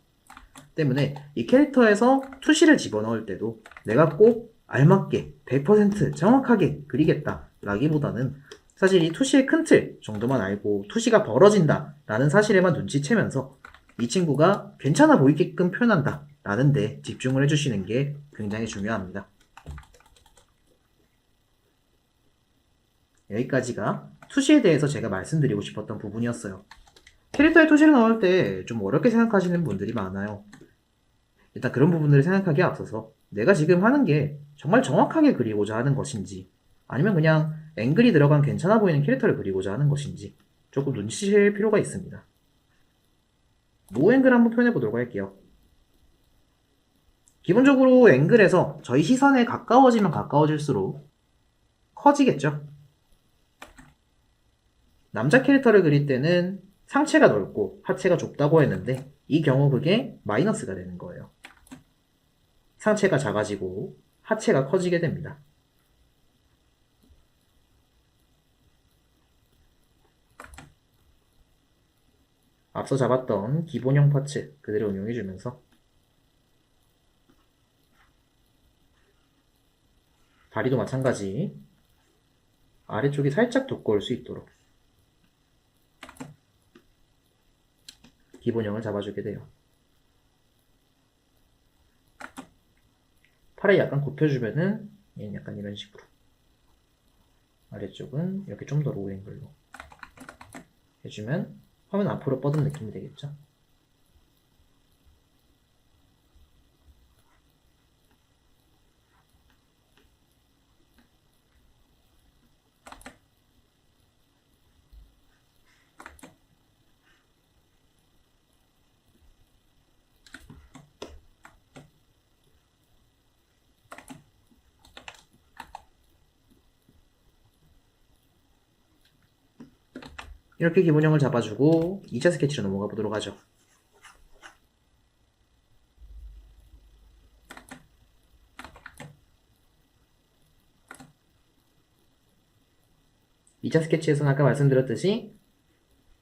Speaker 1: 때문에 이 캐릭터에서 투시를 집어넣을 때도 내가 꼭 알맞게 100% 정확하게 그리겠다 라기보다는 사실 이 투시의 큰 틀 정도만 알고 투시가 벌어진다 라는 사실에만 눈치채면서 이 친구가 괜찮아 보이게끔 표현한다 라는 데 집중을 해주시는 게 굉장히 중요합니다. 여기까지가 투시에 대해서 제가 말씀드리고 싶었던 부분이었어요. 캐릭터에 투시를 넣을 때 좀 어렵게 생각하시는 분들이 많아요. 일단 그런 부분들을 생각하기에 앞서서 내가 지금 하는 게 정말 정확하게 그리고자 하는 것인지 아니면 그냥 앵글이 들어간 괜찮아 보이는 캐릭터를 그리고자 하는 것인지 조금 눈치챌 필요가 있습니다. 노앵글 한번 표현해 보도록 할게요. 기본적으로 앵글에서 저희 시선에 가까워지면 가까워질수록 커지겠죠? 남자 캐릭터를 그릴 때는 상체가 넓고 하체가 좁다고 했는데 이 경우 그게 마이너스가 되는 거예요. 상체가 작아지고 하체가 커지게 됩니다. 앞서 잡았던 기본형 파츠 그대로 응용해주면서 다리도 마찬가지 아래쪽이 살짝 두꺼울 수 있도록 기본형을 잡아주게 돼요. 팔을 약간 굽혀주면은 얘는 약간 이런 식으로 아래쪽은 이렇게 좀 더 로우 앵글로 해주면 화면 앞으로 뻗은 느낌이 되겠죠. 이렇게 기본형을 잡아주고 2차 스케치로 넘어가 보도록 하죠. 2차 스케치에서는 아까 말씀드렸듯이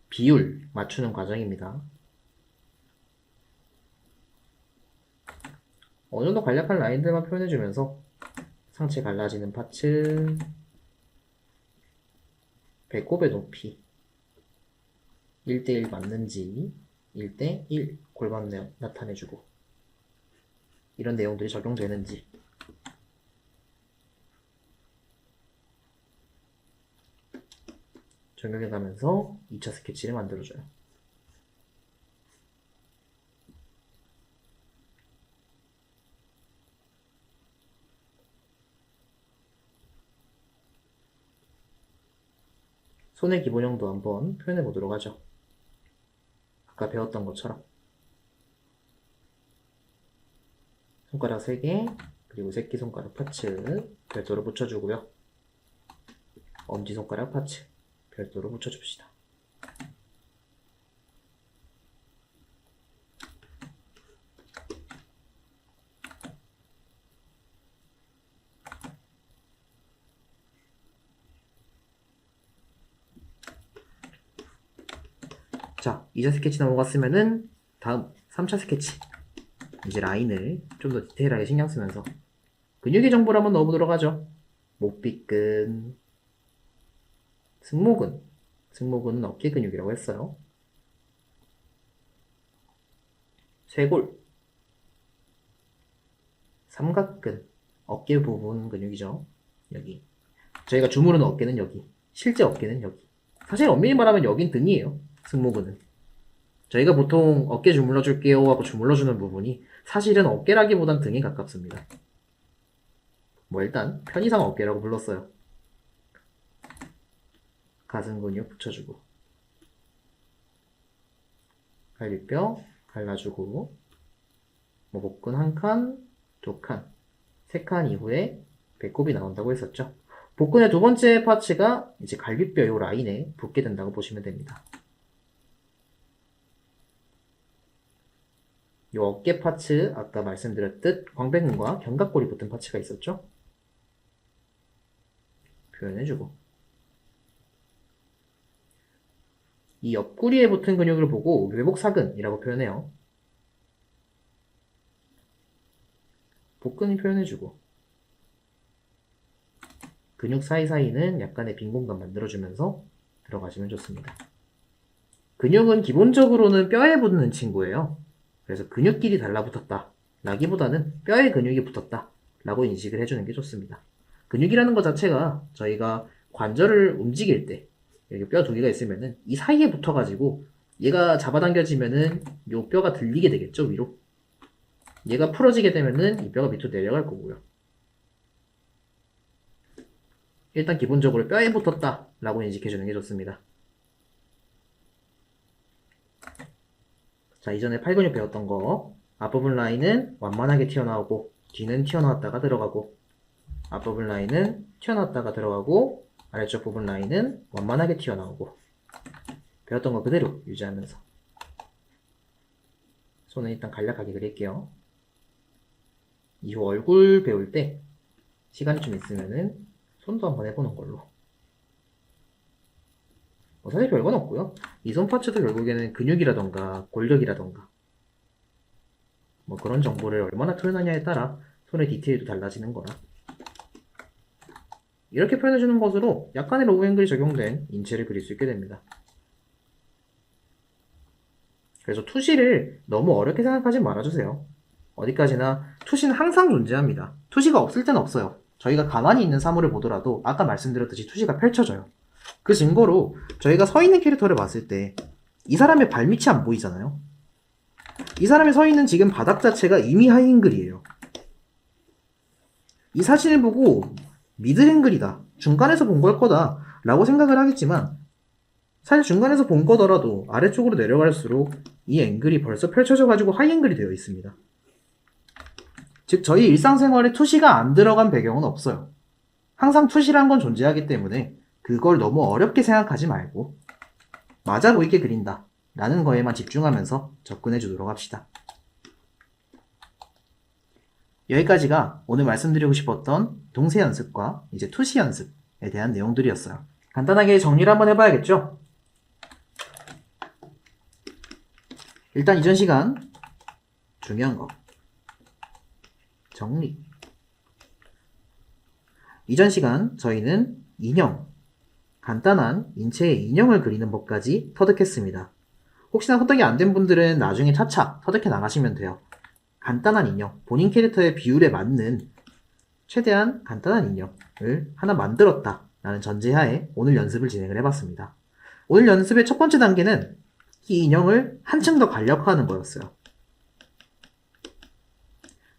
Speaker 1: 비율 맞추는 과정입니다. 어느 정도 간략한 라인들만 표현해주면서 상체 갈라지는 파츠, 배꼽의 높이 1대1 맞는지 1대1 골반 나타내주고 이런 내용들이 적용되는지 적용해가면서 2차 스케치를 만들어줘요. 손의 기본형도 한번 표현해 보도록 하죠. 아까 배웠던 것처럼 손가락 3개 그리고 새끼손가락 파츠 별도로 붙여주고요. 엄지손가락 파츠 별도로 붙여줍시다. 자, 2차 스케치 넘어갔으면은 다음 3차 스케치 이제 라인을 좀 더 디테일하게 신경 쓰면서 근육의 정보를 한번 넣어보도록 하죠. 목비근, 승모근은 어깨 근육이라고 했어요. 쇄골, 삼각근, 어깨 부분 근육이죠. 여기. 저희가 주무르는 어깨는 여기, 실제 어깨는 여기. 사실 엄밀히 말하면 여긴 등이에요. 승모근은. 저희가 보통 어깨 주물러 줄게요 하고 주물러주는 부분이 사실은 어깨라기보단 등에 가깝습니다. 뭐 일단 편의상 어깨라고 불렀어요. 가슴 근육 붙여주고 갈비뼈 갈라주고 뭐 복근 한 칸, 두 칸, 세 칸 이후에 배꼽이 나온다고 했었죠. 복근의 두 번째 파츠가 이제 갈비뼈 요 라인에 붙게 된다고 보시면 됩니다. 이 어깨 파츠, 아까 말씀드렸듯 광배근과 견갑골이 붙은 파츠가 있었죠? 표현해주고. 이 옆구리에 붙은 근육을 보고 외복사근이라고 표현해요. 복근이 표현해주고. 근육 사이사이는 약간의 빈 공간 만들어주면서 들어가시면 좋습니다. 근육은 기본적으로는 뼈에 붙는 친구예요. 그래서 근육끼리 달라붙었다 라기보다는 뼈에 근육이 붙었다 라고 인식을 해주는 게 좋습니다. 근육이라는 것 자체가 저희가 관절을 움직일 때 여기 뼈 두 개가 있으면은 이 사이에 붙어가지고 얘가 잡아당겨지면은 요 뼈가 들리게 되겠죠, 위로. 얘가 풀어지게 되면은 이 뼈가 밑으로 내려갈 거고요. 일단 기본적으로 뼈에 붙었다 라고 인식해주는 게 좋습니다. 자, 이전에 팔근육 배웠던 거 앞부분 라인은 완만하게 튀어나오고 뒤는 튀어나왔다가 들어가고 앞부분 라인은 튀어나왔다가 들어가고 아래쪽 부분 라인은 완만하게 튀어나오고 배웠던 거 그대로 유지하면서 손은 일단 간략하게 그릴게요. 이후 얼굴 배울 때 시간이 좀 있으면은 손도 한번 해보는 걸로. 사실 별건 없고요. 이 손 파츠도 결국에는 근육이라던가 골격이라던가 뭐 그런 정보를 얼마나 표현하냐에 따라 손의 디테일도 달라지는 거라. 이렇게 표현해주는 것으로 약간의 로우 앵글이 적용된 인체를 그릴 수 있게 됩니다. 그래서 투시를 너무 어렵게 생각하지 말아주세요. 어디까지나 투시는 항상 존재합니다. 투시가 없을 땐 없어요. 저희가 가만히 있는 사물을 보더라도 아까 말씀드렸듯이 투시가 펼쳐져요. 그 증거로 저희가 서 있는 캐릭터를 봤을 때 이 사람의 발밑이 안 보이잖아요. 이 사람이 서 있는 지금 바닥 자체가 이미 하이앵글이에요. 이 사진을 보고 미드앵글이다, 중간에서 본 걸 거다 라고 생각을 하겠지만 사실 중간에서 본 거더라도 아래쪽으로 내려갈수록 이 앵글이 벌써 펼쳐져 가지고 하이앵글이 되어 있습니다. 즉 저희 일상생활에 투시가 안 들어간 배경은 없어요. 항상 투시란 건 존재하기 때문에 그걸 너무 어렵게 생각하지 말고 맞아 보이게 그린다 라는 거에만 집중하면서 접근해 주도록 합시다. 여기까지가 오늘 말씀드리고 싶었던 동세 연습과 이제 투시 연습에 대한 내용들이었어요. 간단하게 정리를 한번 해봐야겠죠? 일단 이전 시간 중요한 거 정리. 이전 시간 저희는 인형, 간단한 인체의 인형을 그리는 법까지 터득했습니다. 혹시나 터득이 안 된 분들은 나중에 차차 터득해 나가시면 돼요. 간단한 인형, 본인 캐릭터의 비율에 맞는 최대한 간단한 인형을 하나 만들었다 라는 전제하에 오늘 연습을 진행을 해봤습니다. 오늘 연습의 첫 번째 단계는 이 인형을 한층 더 간략화하는 거였어요.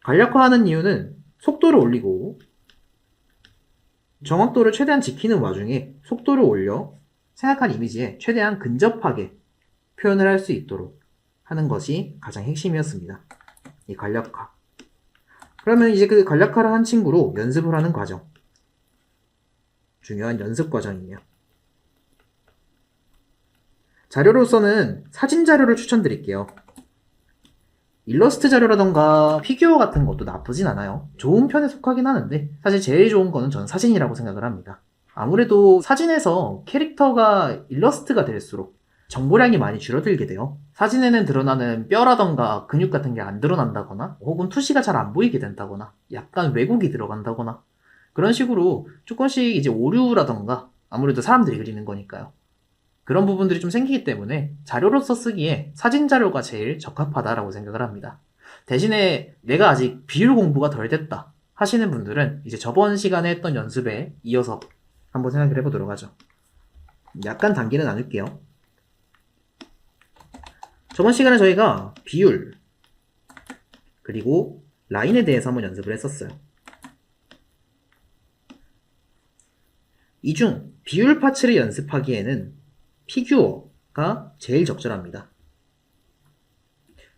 Speaker 1: 간략화하는 이유는 속도를 올리고 정확도를 최대한 지키는 와중에 속도를 올려 생각한 이미지에 최대한 근접하게 표현을 할 수 있도록 하는 것이 가장 핵심이었습니다. 이 간략화. 그러면 이제 그 간략화를 한 친구로 연습을 하는 과정. 중요한 연습 과정이에요. 자료로서는 사진 자료를 추천드릴게요. 일러스트 자료라던가 피규어 같은 것도 나쁘진 않아요. 좋은 편에 속하긴 하는데 사실 제일 좋은 거는 저는 사진이라고 생각을 합니다. 아무래도 사진에서 캐릭터가 일러스트가 될수록 정보량이 많이 줄어들게 돼요. 사진에는 드러나는 뼈라던가 근육 같은 게 안 드러난다거나 혹은 투시가 잘 안 보이게 된다거나 약간 왜곡이 들어간다거나 그런 식으로 조금씩 이제 오류라던가 아무래도 사람들이 그리는 거니까요. 그런 부분들이 좀 생기기 때문에 자료로서 쓰기에 사진 자료가 제일 적합하다라고 생각을 합니다. 대신에 내가 아직 비율 공부가 덜 됐다 하시는 분들은 이제 저번 시간에 했던 연습에 이어서 한번 생각을 해보도록 하죠. 약간 단계는 나눌게요. 저번 시간에 저희가 비율, 그리고 라인에 대해서 한번 연습을 했었어요. 이 중 비율 파츠를 연습하기에는 피규어가 제일 적절합니다.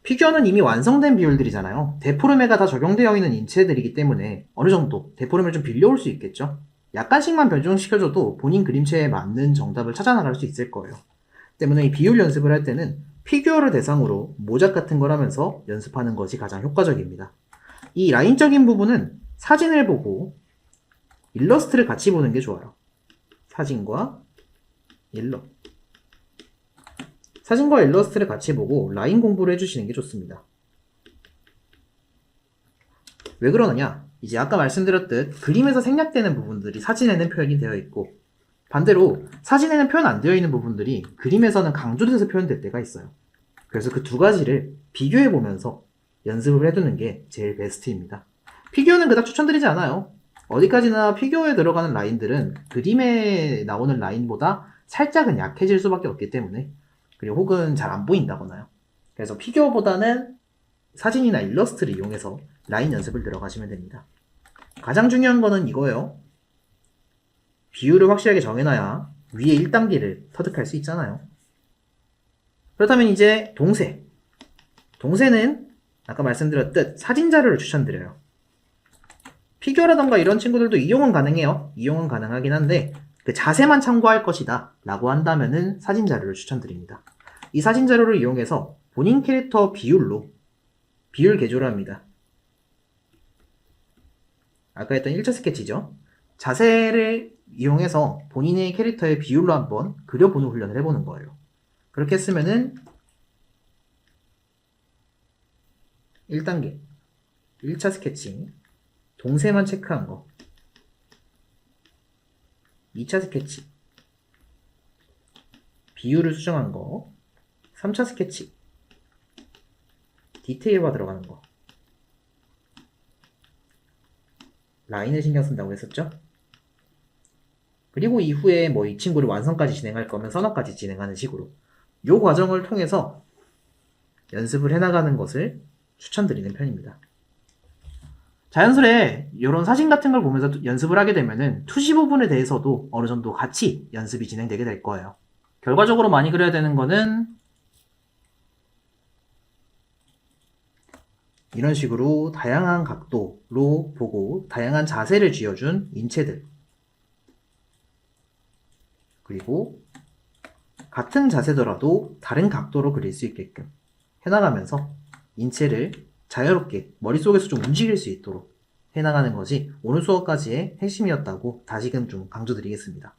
Speaker 1: 피규어는 이미 완성된 비율들이잖아요. 데포르메가 다 적용되어 있는 인체들이기 때문에 어느 정도 데포르메를 좀 빌려올 수 있겠죠. 약간씩만 변종시켜줘도 본인 그림체에 맞는 정답을 찾아나갈 수 있을 거예요. 때문에 이 비율 연습을 할 때는 피규어를 대상으로 모작 같은 걸 하면서 연습하는 것이 가장 효과적입니다. 이 라인적인 부분은 사진을 보고 일러스트를 같이 보는 게 좋아요. 사진과 일러스트를 같이 보고 라인 공부를 해주시는 게 좋습니다. 왜 그러느냐? 이제 아까 말씀드렸듯 그림에서 생략되는 부분들이 사진에는 표현이 되어 있고, 반대로 사진에는 표현 안 되어 있는 부분들이 그림에서는 강조돼서 표현될 때가 있어요. 그래서 그 두 가지를 비교해 보면서 연습을 해두는 게 제일 베스트입니다. 피규어는 그닥 추천드리지 않아요. 어디까지나 피규어에 들어가는 라인들은 그림에 나오는 라인보다 살짝은 약해질 수밖에 없기 때문에, 그리고 혹은 잘 안 보인다거나요. 그래서 피규어보다는 사진이나 일러스트를 이용해서 라인 연습을 들어가시면 됩니다. 가장 중요한 거는 이거예요. 비율을 확실하게 정해놔야 위에 1단계를 터득할 수 있잖아요. 그렇다면 이제 동세. 동세는 아까 말씀드렸듯 사진 자료를 추천드려요. 피규어라던가 이런 친구들도 이용은 가능해요. 이용은 가능하긴 한데 그 자세만 참고할 것이다 라고 한다면은 사진 자료를 추천드립니다. 이 사진 자료를 이용해서 본인 캐릭터 비율로 비율 개조를 합니다. 아까 했던 1차 스케치죠. 자세를 이용해서 본인의 캐릭터의 비율로 한번 그려보는 훈련을 해보는 거예요. 그렇게 했으면은 1단계 1차 스케치 동세만 체크한 거, 2차 스케치 비율을 수정한 거, 3차 스케치 디테일화 들어가는 거, 라인을 신경 쓴다고 했었죠? 그리고 이후에 뭐 이 친구를 완성까지 진행할 거면 선업까지 진행하는 식으로 이 과정을 통해서 연습을 해나가는 것을 추천드리는 편입니다. 자연스레 이런 사진 같은 걸 보면서 연습을 하게 되면은 투시 부분에 대해서도 어느 정도 같이 연습이 진행되게 될 거예요. 결과적으로 많이 그려야 되는 거는 이런 식으로 다양한 각도로 보고 다양한 자세를 쥐어준 인체들, 그리고 같은 자세더라도 다른 각도로 그릴 수 있게끔 해나가면서 인체를 자유롭게 머릿속에서 좀 움직일 수 있도록 해나가는 것이 오늘 수업까지의 핵심이었다고 다시금 좀 강조드리겠습니다.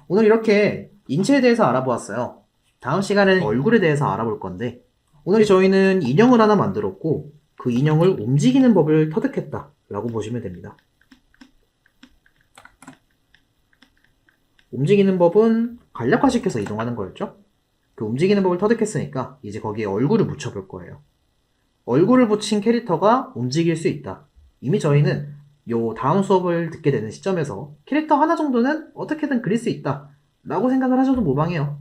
Speaker 1: 오늘 이렇게 인체에 대해서 알아보았어요. 다음 시간에는 얼굴에 대해서 알아볼 건데, 오늘 저희는 인형을 하나 만들었고 그 인형을 움직이는 법을 터득했다 라고 보시면 됩니다. 움직이는 법은 간략화시켜서 이동하는 거였죠. 그 움직이는 법을 터득했으니까 이제 거기에 얼굴을 붙여볼 거예요. 얼굴을 붙인 캐릭터가 움직일 수 있다. 이미 저희는 요 다음 수업을 듣게 되는 시점에서 캐릭터 하나 정도는 어떻게든 그릴 수 있다 라고 생각을 하셔도 무방해요.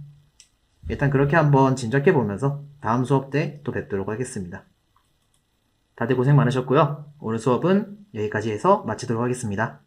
Speaker 1: 일단 그렇게 한번 짐작해보면서 다음 수업 때 또 뵙도록 하겠습니다. 다들 고생 많으셨고요. 오늘 수업은 여기까지 해서 마치도록 하겠습니다.